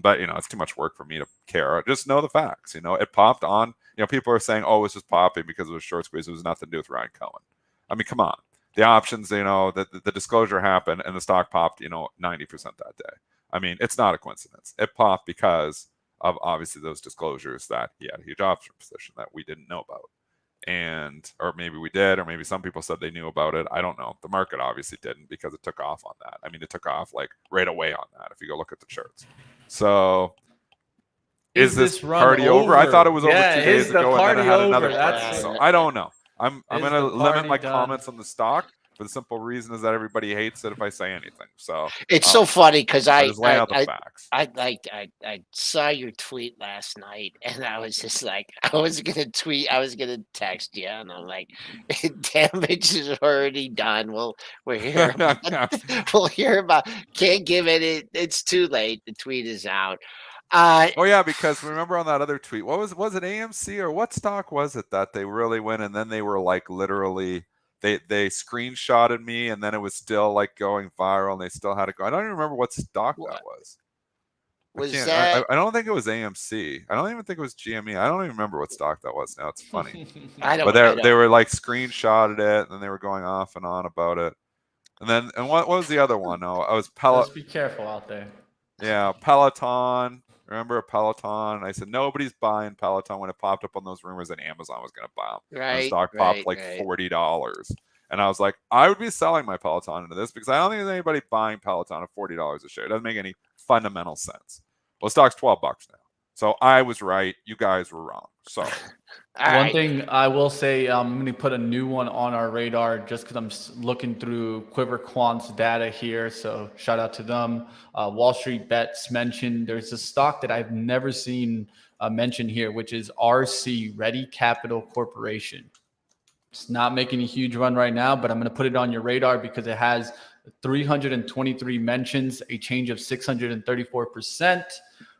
But it's too much work for me to care. Just know the facts. It popped on. People are saying, "Oh, it's just popping because it was short squeeze. It was nothing to do with Ryan Cohen." I mean, come on. The options, the disclosure happened and the stock popped, 90% that day. I mean, it's not a coincidence. It popped because of obviously those disclosures that he had a huge option position that we didn't know about. Or maybe we did, or maybe some people said they knew about it. I don't know. The market obviously didn't because it took off on that. I mean, it took off like right away on that if you go look at the charts. So is this party over? I thought it was over 2 days ago and then I had another party. So I don't know. I'm going to limit my comments on the stock for the simple reason is that everybody hates it if I say anything. So it's so funny because I saw your tweet last night and I was just like, I was gonna text you, and I'm like, damage is already done. We'll hear about can't give it. It's too late. The tweet is out. Oh yeah, because remember on that other tweet, was it AMC or what stock was it that they really went and then they were like literally they screenshotted me and then it was still like going viral and they still had to go. I don't even remember what stock that was. I don't think it was AMC. I don't even think it was GME. I don't even remember what stock that was now. It's funny. They were like screenshotted it and then they were going off and on about it. And what was the other one? No, I was Peloton. Just be careful out there. Yeah, Peloton. Remember Peloton? I said nobody's buying Peloton when it popped up on those rumors that Amazon was going to buy them. Right. The stock popped like $40, and I was like, I would be selling my Peloton into this because I don't think there's anybody buying Peloton at $40 a share. It doesn't make any fundamental sense. Well, the stock's $12 now, so I was right. You guys were wrong. So. One thing I will say, I'm going to put a new one on our radar just because I'm looking through Quiver Quant's data here. So shout out to them. Wall Street Bets mentioned there's a stock that I've never seen mentioned here, which is RC, Ready Capital Corporation. It's not making a huge run right now, but I'm going to put it on your radar because it has 323 mentions, a change of 634%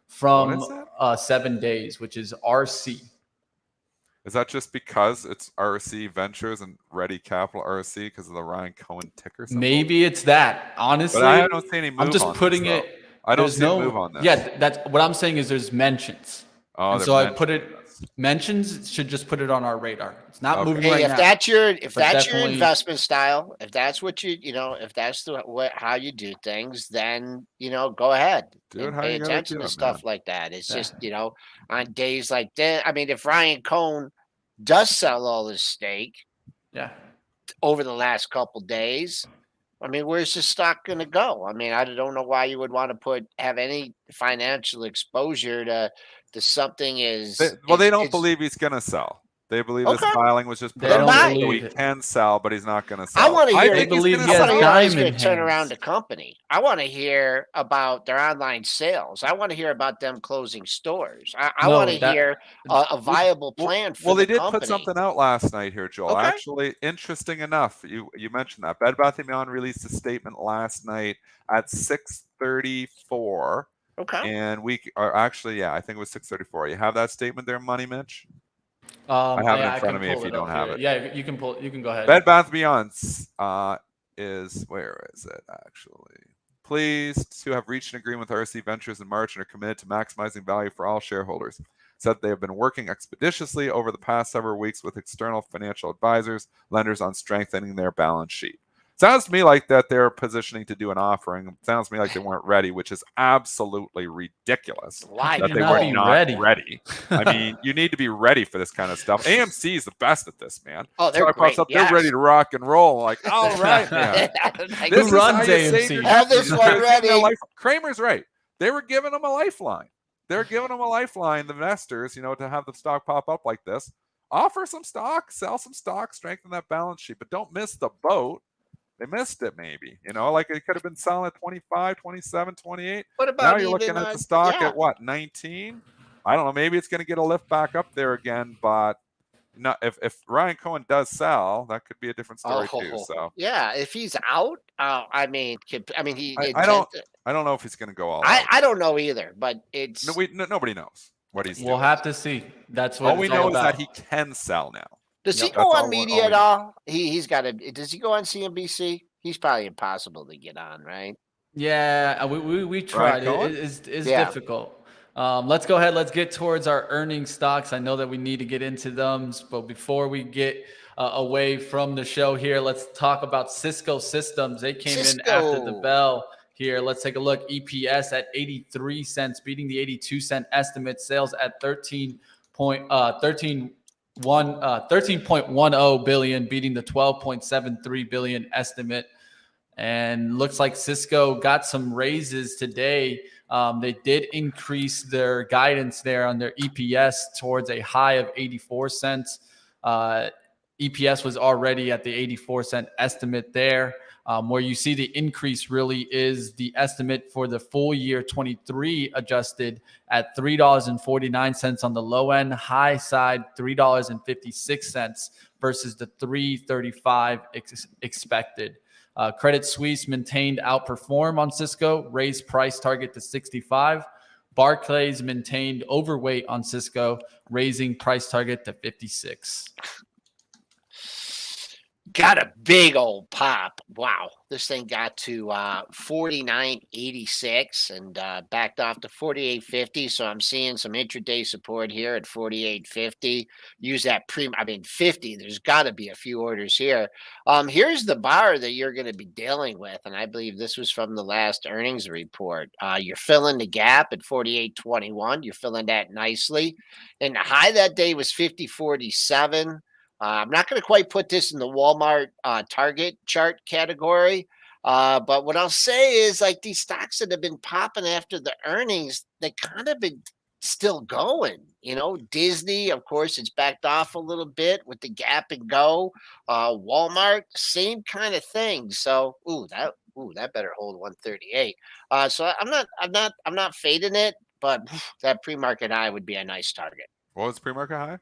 from 7 days, which is RC. Is that just because it's RC Ventures and Ready Capital RC because of the Ryan Cohen ticker symbol? Maybe it's that. Honestly, but I don't see any move I'm just on putting this, it. I don't see a move on this. Yeah, that's what I'm saying is there's mentions. Oh, and so I put it mentions. Should just put it on our radar. It's not moving right now. If that's your investment style, if that's what if that's how you do things, then go ahead. Pay attention to stuff like that. It's just on days like that. I mean, if Ryan Cohen does sell all his stake, over the last couple days, I mean, where's the stock going to go? I mean, I don't know why you would want to have any financial exposure to something they don't believe he's going to sell. They believe this filing was just put out so he can sell, but he's not going to sell. I want to hear. They believe he's going to turn around the company. I want to hear about their online sales. I want to hear about them closing stores. I want to hear a viable plan for the company. Well, they did put something out last night here, Joel. Okay. Actually, interesting enough, you mentioned that. Bed Bath & Beyond released a statement last night at 6:34. Okay. And we are actually, yeah, I think it was 634. You have that statement there, Money Mitch? I have it in I front can of me pull if you it don't up have here. it. Yeah, you can pull. You can go ahead. Bed Bath Beyond is, where is it actually? Pleased to have reached an agreement with RC Ventures in March and are committed to maximizing value for all shareholders. Said they have been working expeditiously over the past several weeks with external financial advisors, lenders on strengthening their balance sheet. Sounds to me like that they're positioning to do an offering. Sounds to me like they weren't ready, which is absolutely ridiculous. Why That you they not were be not ready? ready. I mean, you need to be ready for this kind of stuff. AMC is the best at this, man. Oh, they're Stock pops great. up, they're ready to rock and roll. Like, all right, man. Like, This Who is runs how you save AMC? your Have company. this one They're giving their ready. life- Kramer's right. They were giving them a lifeline. They're giving them a lifeline, the investors, to have the stock pop up like this. Offer some stock, sell some stock, strengthen that balance sheet, but don't miss the boat. They missed it, maybe. Like it could have been selling at 25, 27, 28. What Now about you're even looking at the stock yeah. at what, 19? I don't know. Maybe it's going to get a lift back up there again, but no, if Ryan Cohen does sell, that could be a different story too. So yeah, if he's out, I mean, I don't know if he's going to go all out. I don't know either, but it's nobody knows what he's We'll doing. have to see. That's what all we it's all know is about. that he can sell now. Does he That's go on all media we at know. all? He's got to. Does he go on CNBC? He's probably impossible to get on, right? Yeah, we tried. Cohen? It's Yeah. difficult. Let's go ahead. Let's get towards our earnings stocks. I know that we need to get into them, but before we get away from the show here, let's talk about Cisco Systems. They came in after the bell here. Let's take a look. EPS at 83 cents, beating the 82-cent estimate. Sales at 13.10 billion, beating the 12.73 billion estimate. And looks like Cisco got some raises today. They did increase their guidance there on their EPS towards a high of 84 cents. EPS was already at the 84-cent estimate there. Where you see the increase really is the estimate for the full year 23 adjusted at $3.49 on the low end, high side $3.56 versus the $3.35 expected. Credit Suisse maintained outperform on Cisco, raised price target to 65. Barclays maintained overweight on Cisco, raising price target to 56. Got a big old pop. Wow. This thing got to 49.86 and backed off to 48.50. So I'm seeing some intraday support here at 48.50. Use that 50. There's got to be a few orders here. Here's the bar that you're going to be dealing with. And I believe this was from the last earnings report. You're filling the gap at 48.21. You're filling that nicely. And the high that day was 50.47. I'm not going to quite put this in the Walmart target chart category. But what I'll say is like these stocks that have been popping after the earnings, they kind of been still going. Disney, of course, it's backed off a little bit with the Gap and Go. Walmart, same kind of thing. So, that better hold 138. So I'm not fading it, but that pre-market high would be a nice target. What was pre-market high?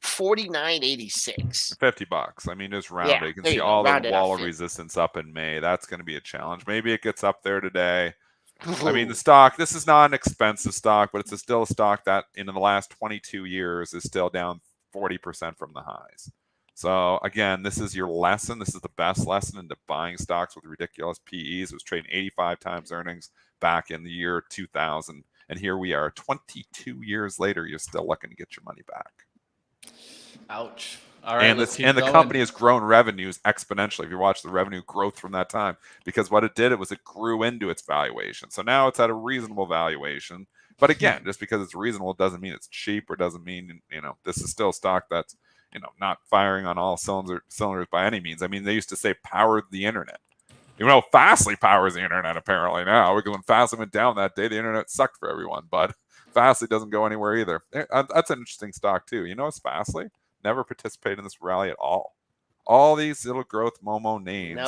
49.86. $50. I mean, just round it. You can see all the wall of resistance up in May. That's going to be a challenge. Maybe it gets up there today. I mean, the stock, this is not an expensive stock, but it's still a stock that in the last 22 years is still down 40% from the highs. So again, this is your lesson. This is the best lesson into buying stocks with ridiculous PEs. It was trading 85 times earnings back in the year 2000. And here we are 22 years later, you're still looking to get your money back. Ouch. All right, and the company has grown revenues exponentially. If you watch the revenue growth from that time, because what it did, it grew into its valuation. So now it's at a reasonable valuation. But again, just because it's reasonable doesn't mean it's cheap or doesn't mean, this is still stock that's, not firing on all cylinders by any means. I mean, they used to say powered the internet. Fastly powers the internet apparently now. When Fastly went down that day, the internet sucked for everyone. But Fastly doesn't go anywhere either. That's an interesting stock too. It's Fastly never participated in this rally at all. All these little growth Momo names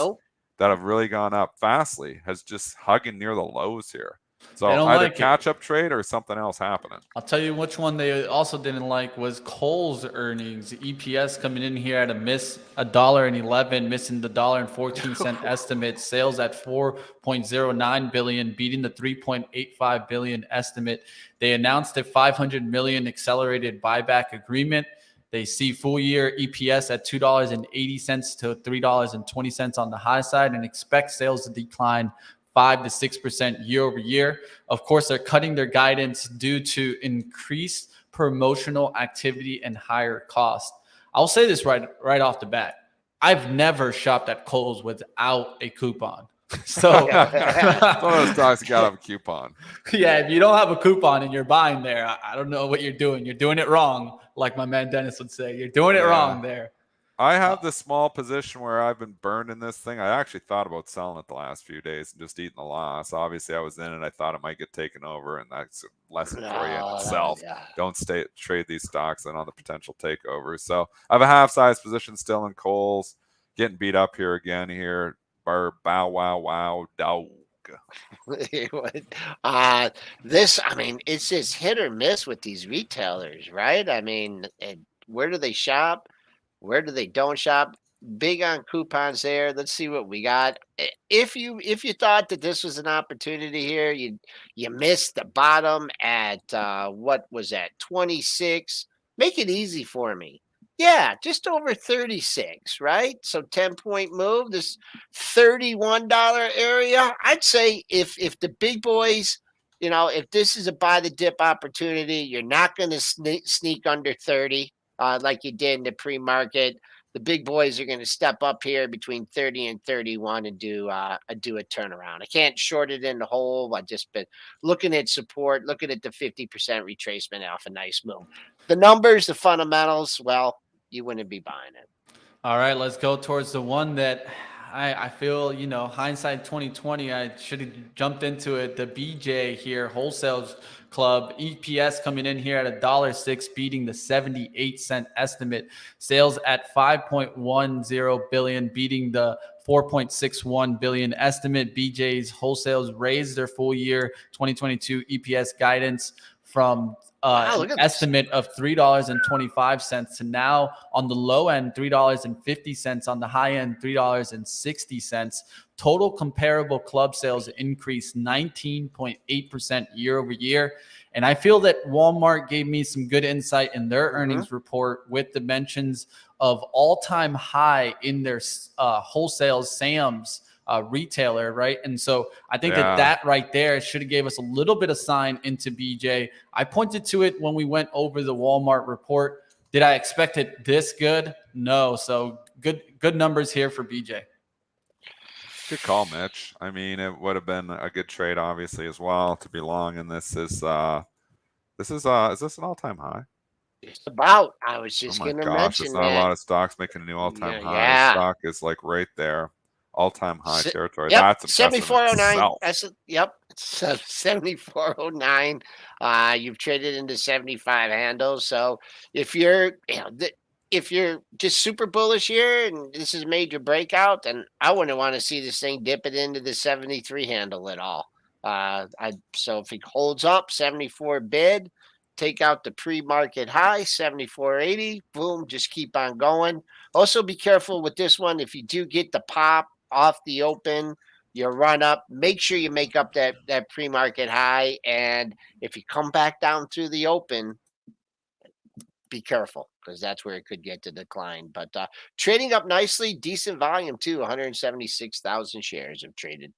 that have really gone up. Fastly has just hugging near the lows here. So They don't either like it. catch-up trade or something else happening. I'll tell you which one they also didn't like was Kohl's earnings. EPS coming in here at a miss $1.11, missing the $1.14 estimate. Sales at 4.09 billion, beating the 3.85 billion estimate. They announced a 500 million accelerated buyback agreement. They see full year EPS at $2.80 to $3.20 on the high side, and expect sales to decline 5 to 6% year over year. Of course, they're cutting their guidance due to increased promotional activity and higher cost. I'll say this right off the bat. I've never shopped at Kohl's without a coupon. So it's one of those stocks that got off a coupon. Yeah, if you don't have a coupon and you're buying there, I don't know what you're doing. You're doing it wrong, like my man Dennis would say. You're doing it wrong there. I have this small position where I've been burned in this thing. I actually thought about selling it the last few days and just eating the loss. Obviously, I was in it. I thought it might get taken over, and that's a lesson for you in itself. Don't trade these stocks and on the potential takeover. So I have a half-size position still in Kohl's. Getting beat up here again here. Bow wow wow dog. This, I mean, it's just hit or miss with these retailers, right? I mean, where do they shop? Where do they don't shop? Big on coupons there. Let's see what we got. If you thought that this was an opportunity here, you missed the bottom at what was that, 26? Make it easy for me. Yeah, just over 36, right? So 10-point move, this $31 area. I'd say if the big boys, if this is a buy the dip opportunity, you're not going to sneak under 30 like you did in the pre-market. The big boys are going to step up here between 30 and 31 and do a turnaround. I can't short it in the hole. I've just been looking at support, looking at the 50% retracement off a nice move. The numbers, the fundamentals, well, you wouldn't be buying it. All right, let's go towards the one that I feel, hindsight 2020, I should have jumped into it. The BJ here, Wholesale Club, EPS coming in here at $1.06, beating the 78-cent estimate. Sales at 5.10 billion, beating the 4.61 billion estimate. BJ's Wholesales raised their full year 2022 EPS guidance from an estimate of $3.25 to now on the low end, $3.50, on the high end, $3.60. Total comparable club sales increased 19.8% year over year. And I feel that Walmart gave me some good insight in their earnings report with the mentions of all-time high in their wholesale Sam's retailer, right? And so I think that right there should have gave us a little bit of sign into BJ. I pointed to it when we went over the Walmart report. Did I expect it this good? No. So good numbers here for BJ. Good call, Mitch. I mean, it would have been a good trade, obviously, as well, to be long. And is this an all-time high? Just about. I was just going to mention there's not a lot of stocks making a new all-time high. Stock is like right there. All-time high territory. Yep, That's 7409. That's 7409. You've traded into 75 handles. So if you're just super bullish here and this is major breakout, then I wouldn't want to see this thing dip it into the 73 handle at all. So if it holds up, 74 bid, take out the pre-market high, 74.80. Boom, just keep on going. Also be careful with this one. If you do get the pop off the open, you run up, make sure you make up that pre-market high. And if you come back down through the open, be careful because that's where it could get to decline. But trading up nicely, decent volume too. 176,000 shares have traded.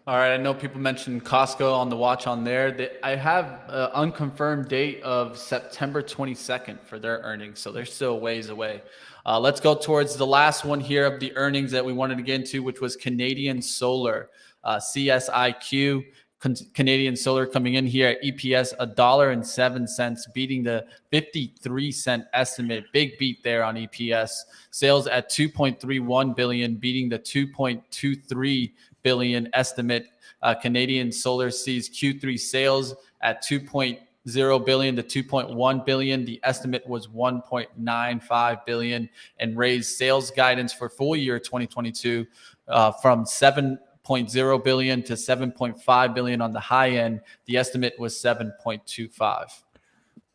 All right, I know people mentioned Costco on the watch on there. I have an unconfirmed date of September 22nd for their earnings, so they're still ways away. Let's go towards the last one here of the earnings that we wanted to get into, which was Canadian Solar, CSIQ. Canadian Solar coming in here at EPS $1.07, beating the 53-cent estimate. Big beat there on EPS. Sales at 2.31 billion, beating the 2.23 billion estimate. Canadian Solar sees Q3 sales at 2.0 billion to 2.1 billion. The estimate was 1.95 billion, and raised sales guidance for full year 2022 from 7.5 7.0 billion to 7.5 billion on the high end. The estimate was 7.25.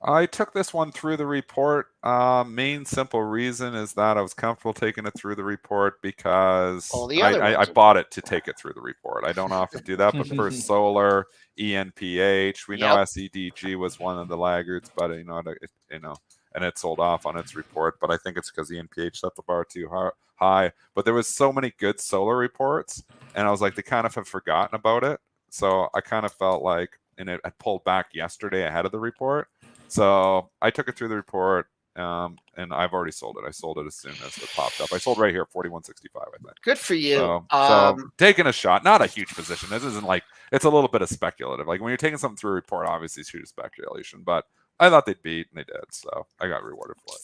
I took this one through the report. Main simple reason is that I was comfortable taking it through the report because I bought it to take it through the report. I don't often do that, but for solar, ENPH, we know SEDG was one of the laggards, but and it sold off on its report. But I think it's because ENPH set the bar too high. But there was so many good solar reports, and I was like, they kind of have forgotten about it. So I kind of felt like, and it had pulled back yesterday ahead of the report. So I took it through the report, and I've already sold it. I sold it as soon as it popped up. I sold right here at 41.65, I think. Good for you. So taking a shot, not a huge position. This isn't like, it's a little bit of speculative. Like when you're taking something through a report, obviously it's huge speculation, but I thought they'd beat, and they did. So I got rewarded for it.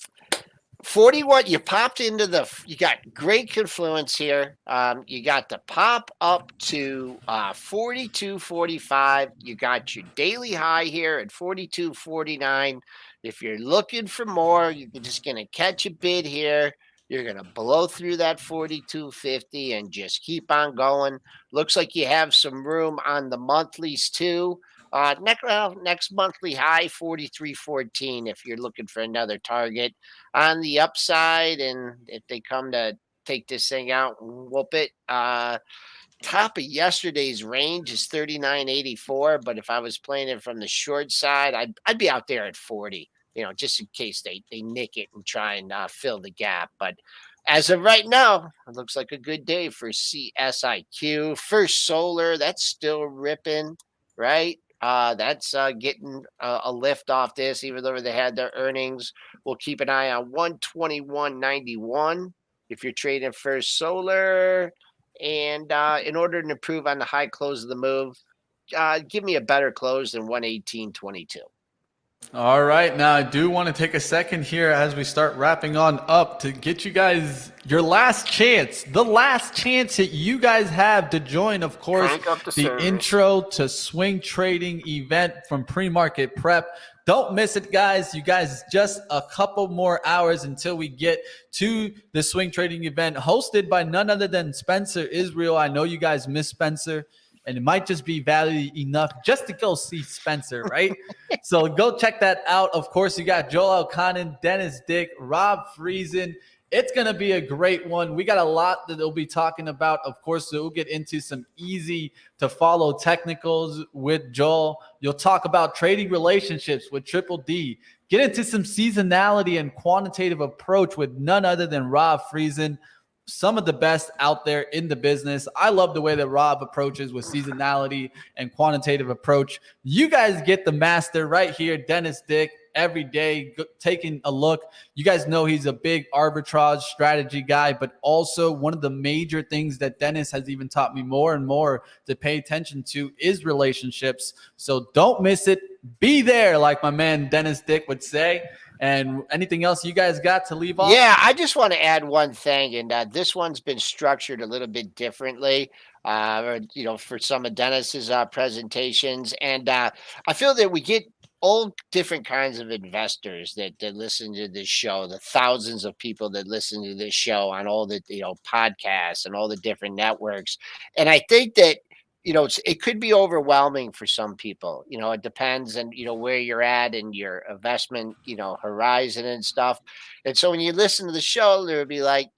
41, you popped into you got great confluence here. You got the pop up to 42.45. You got your daily high here at 42.49. If you're looking for more, you're just going to catch a bid here. You're going to blow through that 42.50 and just keep on going. Looks like you have some room on the monthlies too. Next monthly high 43.14 if you're looking for another target on the upside, and if they come to take this thing out and whoop it, top of yesterday's range is 39.84, but if I was playing it from the short side, I'd be out there at 40, just in case they nick it and try and fill the gap. But as of right now, it looks like a good day for CSIQ. First Solar, that's still ripping, right? That's getting a lift off this, even though they had their earnings. We'll keep an eye on 121.91 if you're trading First Solar. And in order to improve on the high close of the move, give me a better close than 118.22. All right. Now, I do want to take a second here as we start wrapping on up to get you guys your last chance, the last chance that you guys have to join, of course, the intro to swing trading event from PreMarket Prep. Don't miss it, guys. You guys, just a couple more hours until we get to the swing trading event hosted by none other than Spencer Israel. I know you guys miss Spencer, and it might just be value enough just to go see Spencer, right? So go check that out. Of course, you got Joel Elconin, Dennis Dick, Rob Friesen. It's going to be a great one. We got a lot that they'll be talking about. Of course, we'll get into some easy to follow technicals with Joel. You'll talk about trading relationships with Triple D. Get into some seasonality and quantitative approach with none other than Rob Friesen. Some of the best out there in the business. I love the way that Rob approaches with seasonality and quantitative approach. You guys get the master right here, Dennis Dick, every day taking a look. You guys know he's a big arbitrage strategy guy, but also one of the major things that Dennis has even taught me more and more to pay attention to is relationships. So don't miss it. Be there, like my man Dennis Dick would say. And anything else you guys got to leave off? Yeah, I just want to add one thing, and this one's been structured a little bit differently, for some of Dennis's presentations. And I feel that we get all different kinds of investors that listen to this show, the thousands of people that listen to this show on all the podcasts and all the different networks. And I think that it could be overwhelming for some people. It depends on, where you're at in your investment, horizon and stuff. And so when you listen to the show, there would be like,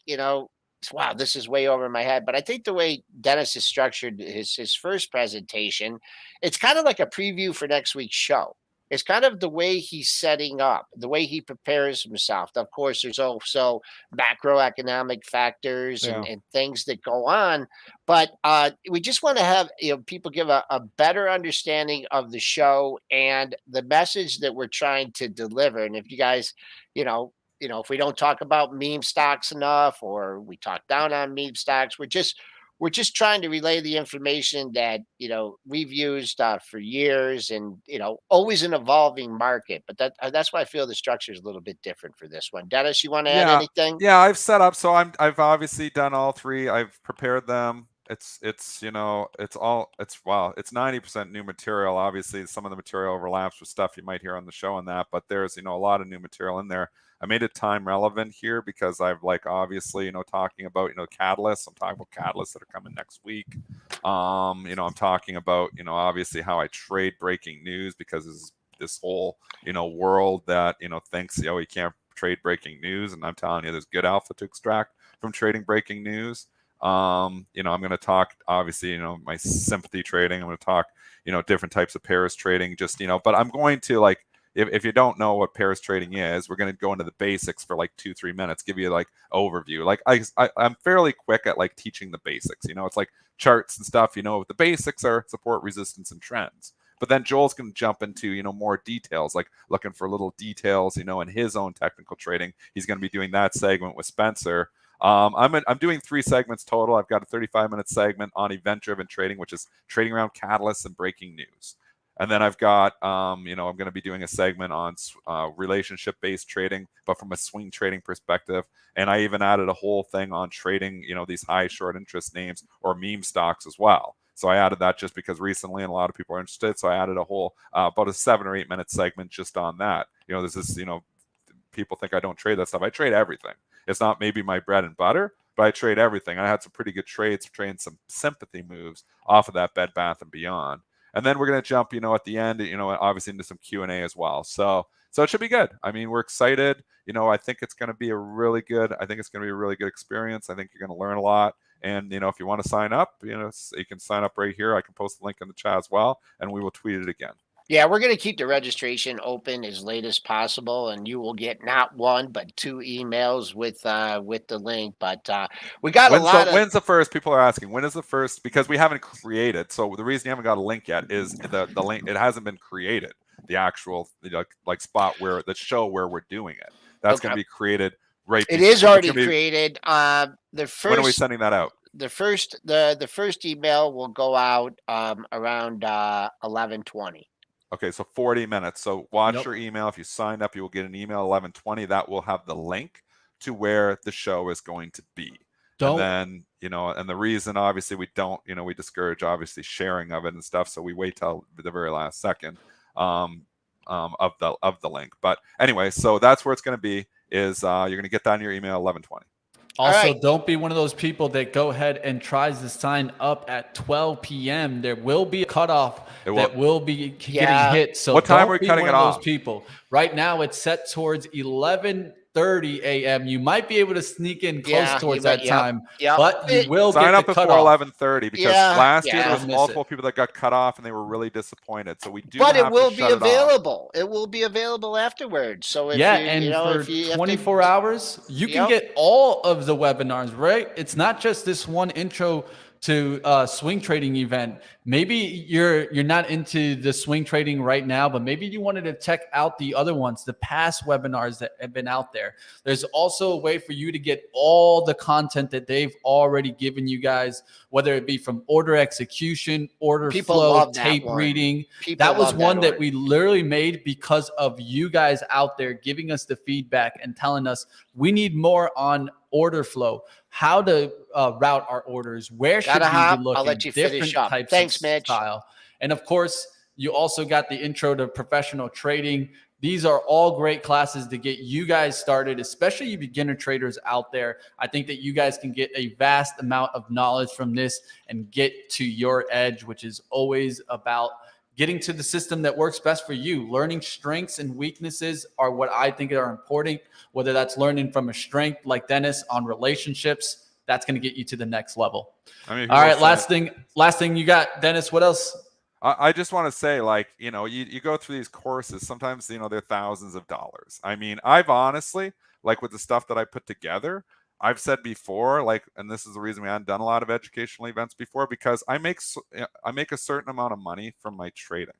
wow, this is way over my head. But I think the way Dennis has structured his first presentation, it's kind of like a preview for next week's show. It's kind of the way he's setting up, the way he prepares himself. Of course, there's also macroeconomic factors and things that go on. But we just want to have people give a better understanding of the show and the message that we're trying to deliver. And if you guys, if we don't talk about meme stocks enough, or we talk down on meme stocks, we're just trying to relay the information that, we've used for years, and, always an evolving market. But that's why I feel the structure is a little bit different for this one. Dennis, you want to add anything? Yeah, I've set up. So I've obviously done all three. I've prepared them it's 90% new material. Obviously, some of the material overlaps with stuff you might hear on the show and that, but there's, a lot of new material in there. I made it time relevant here because I've obviously, talking about, catalysts. I'm talking about catalysts that are coming next week. I'm talking about, obviously how I trade breaking news, because this whole, world that, thinks, you can't trade breaking news. And I'm telling you, there's good alpha to extract from trading breaking news. I'm going to talk, obviously, my sympathy trading. I'm going to talk, different types of pairs trading, but I'm going to if you don't know what pairs trading is, we're going to go into the basics for 2-3 minutes, give you overview. I'm fairly quick at teaching the basics, it's charts and stuff, the basics are support, resistance, and trends. But then Joel's going to jump into, more details, looking for little details, in his own technical trading. He's going to be doing that segment with Spencer. I'm doing 3 segments total. I've got a 35-minute segment on event-driven trading, which is trading around catalysts and breaking news. And then I've got, I'm going to be doing a segment on relationship-based trading, but from a swing trading perspective. And I even added a whole thing on trading, these high short interest names or meme stocks as well. So I added that just because recently, and a lot of people are interested. So I added a whole, about a 7 or 8 minute segment just on that. There's this, people think I don't trade that stuff. I trade everything. It's not maybe my bread and butter, but I trade everything. I had some pretty good trades, trading some sympathy moves off of that Bed Bath & Beyond. And then we're going to jump, at the end, obviously into some Q&A as well. So it should be good. I mean, we're excited. I think it's going to be a really good experience. I think you're going to learn a lot. And, if you want to sign up, you can sign up right here. I can post the link in the chat as well, and we will tweet it again. Yeah, we're going to keep the registration open as late as possible, and you will get not 1 but 2 emails with the link. But we got when's the first? People are asking, when is the first? Because we haven't created. So the reason you haven't got a link yet is the link. It hasn't been created. The actual spot where the show where we're doing it. That's going to be created right. It is already created. The first. When are we sending that out? The first email will go out around 11:20. Okay, so 40 minutes. So watch your email. If you signed up, you will get an email 11:20. That will have the link to where the show is going to be. And then, and the reason, obviously, we don't, we discourage, obviously, sharing of it and stuff. So we wait till the very last second of the link. But anyway, so that's where it's going to be, is you're going to get that in your email 11:20. Also, don't be one of those people that go ahead and tries to sign up at 12 p.m. There will be a cutoff that will be getting hit. So what time are we cutting it off? Those people. Right now, it's set towards 11:30 a.m. You might be able to sneak in close towards that time, but you will sign get up the before cutoff. 11:30 because last year there was multiple people that got cut off and they were really disappointed. So we do. But it will be available. It will be available afterwards. So if for 24 hours, you can get all of the webinars. Right? It's not just this one intro to swing trading event. Maybe you're not into the swing trading right now, but maybe you wanted to check out the other ones, the past webinars that have been out there. There's also a way for you to get all the content that they've already given you guys, whether it be from order execution, order flow, tape reading. That was one that we literally made because of you guys out there giving us the feedback and telling us we need more on order flow, how to route our orders, where should we be looking, I'll let you finish up. Thanks, Mitch. Style. And of course, you also got the intro to professional trading. These are all great classes to get you guys started, especially you beginner traders out there. I think that you guys can get a vast amount of knowledge from this and get to your edge, which is always about getting to the system that works best for you. Learning strengths and weaknesses are what I think are important, whether that's learning from a strength like Dennis on relationships. That's going to get you to the next level. All right, last thing you got, Dennis, what else? I just want to say, you go through these courses, sometimes, they're thousands of dollars. I mean, I've honestly, with the stuff that I put together, I've said before, and this is the reason we hadn't done a lot of educational events before, because I make a certain amount of money from my trading.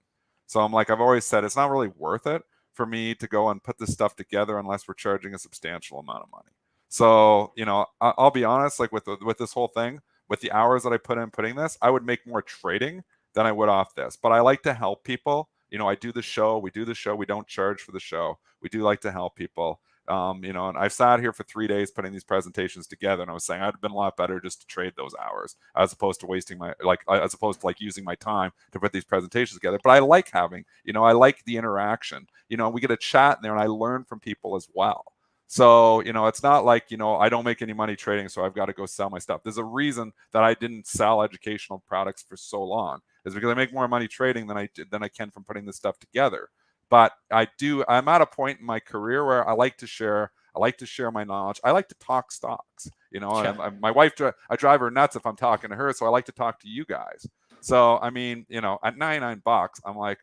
So I've always said, it's not really worth it for me to go and put this stuff together unless we're charging a substantial amount of money. So, I'll be honest, with this whole thing, with the hours that I put in putting this, I would make more trading than I would off this. But I like to help people. I do the show. We do the show. We don't charge for the show. We do like to help people. You know, and I've sat here for 3 days putting these presentations together, and I was saying I'd have been a lot better just to trade those hours as opposed to wasting my, as opposed to like using my time to put these presentations together. But I like having, you know, I like the interaction. You know, we get a chat in there and I learn from people as well. So, you know, it's not like, you know, I don't make any money trading, so I've got to go sell my stuff. There's a reason that I didn't sell educational products for so long, is because I make more money trading than I can from putting this stuff together. But I'm at a point in my career where I like to share my knowledge. I like to talk stocks, you know, and my wife, I drive her nuts if I'm talking to her. So I like to talk to you guys. So, I mean, you know, at $99, I'm like,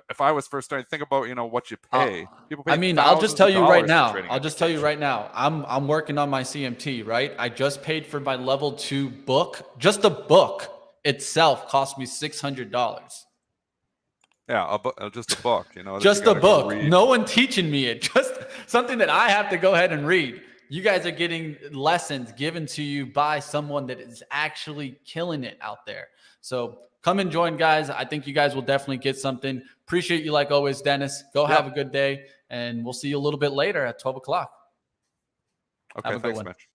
if I was first starting to think about, you know, what you pay, people pay. I mean, I'll just tell you right now. I'm I'm working on my CMT, right? I just paid for my level 2 book. Just the book itself cost me $600. Yeah, just a book, you know. Just a book. No one teaching me it. Just something that I have to go ahead and read. You guys are getting lessons given to you by someone that is actually killing it out there. So come and join, guys. I think you guys will definitely get something. Appreciate you like always, Dennis. Go have a good day, and we'll see you a little bit later at 12 o'clock. Okay, thanks, Mitch.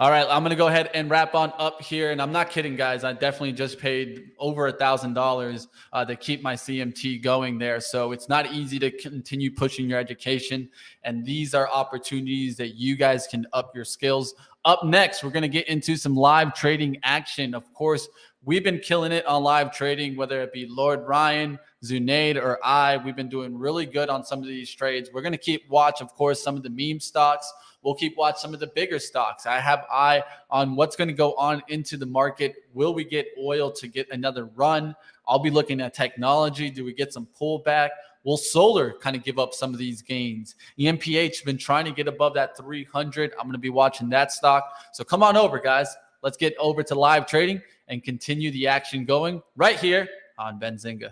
All right, I'm going to go ahead and wrap on up here. And I'm not kidding, guys. I definitely just paid over $1,000 to keep my CMT going there. So it's not easy to continue pushing your education. And these are opportunities that you guys can up your skills. Up next, we're going to get into some live trading action. Of course, we've been killing it on live trading, whether it be Lord Ryan, Zunaid, or I. We've been doing really good on some of these trades. We're going to keep watch, of course, some of the meme stocks. We'll keep watch some of the bigger stocks. I have eye on what's going to go on into the market. Will we get oil to get another run? I'll be looking at technology. Do we get some pullback? Will solar kind of give up some of these gains? EMPH has been trying to get above that 300. I'm going to be watching that stock. So come on over, guys. Let's get over to live trading and continue the action going right here on Benzinga.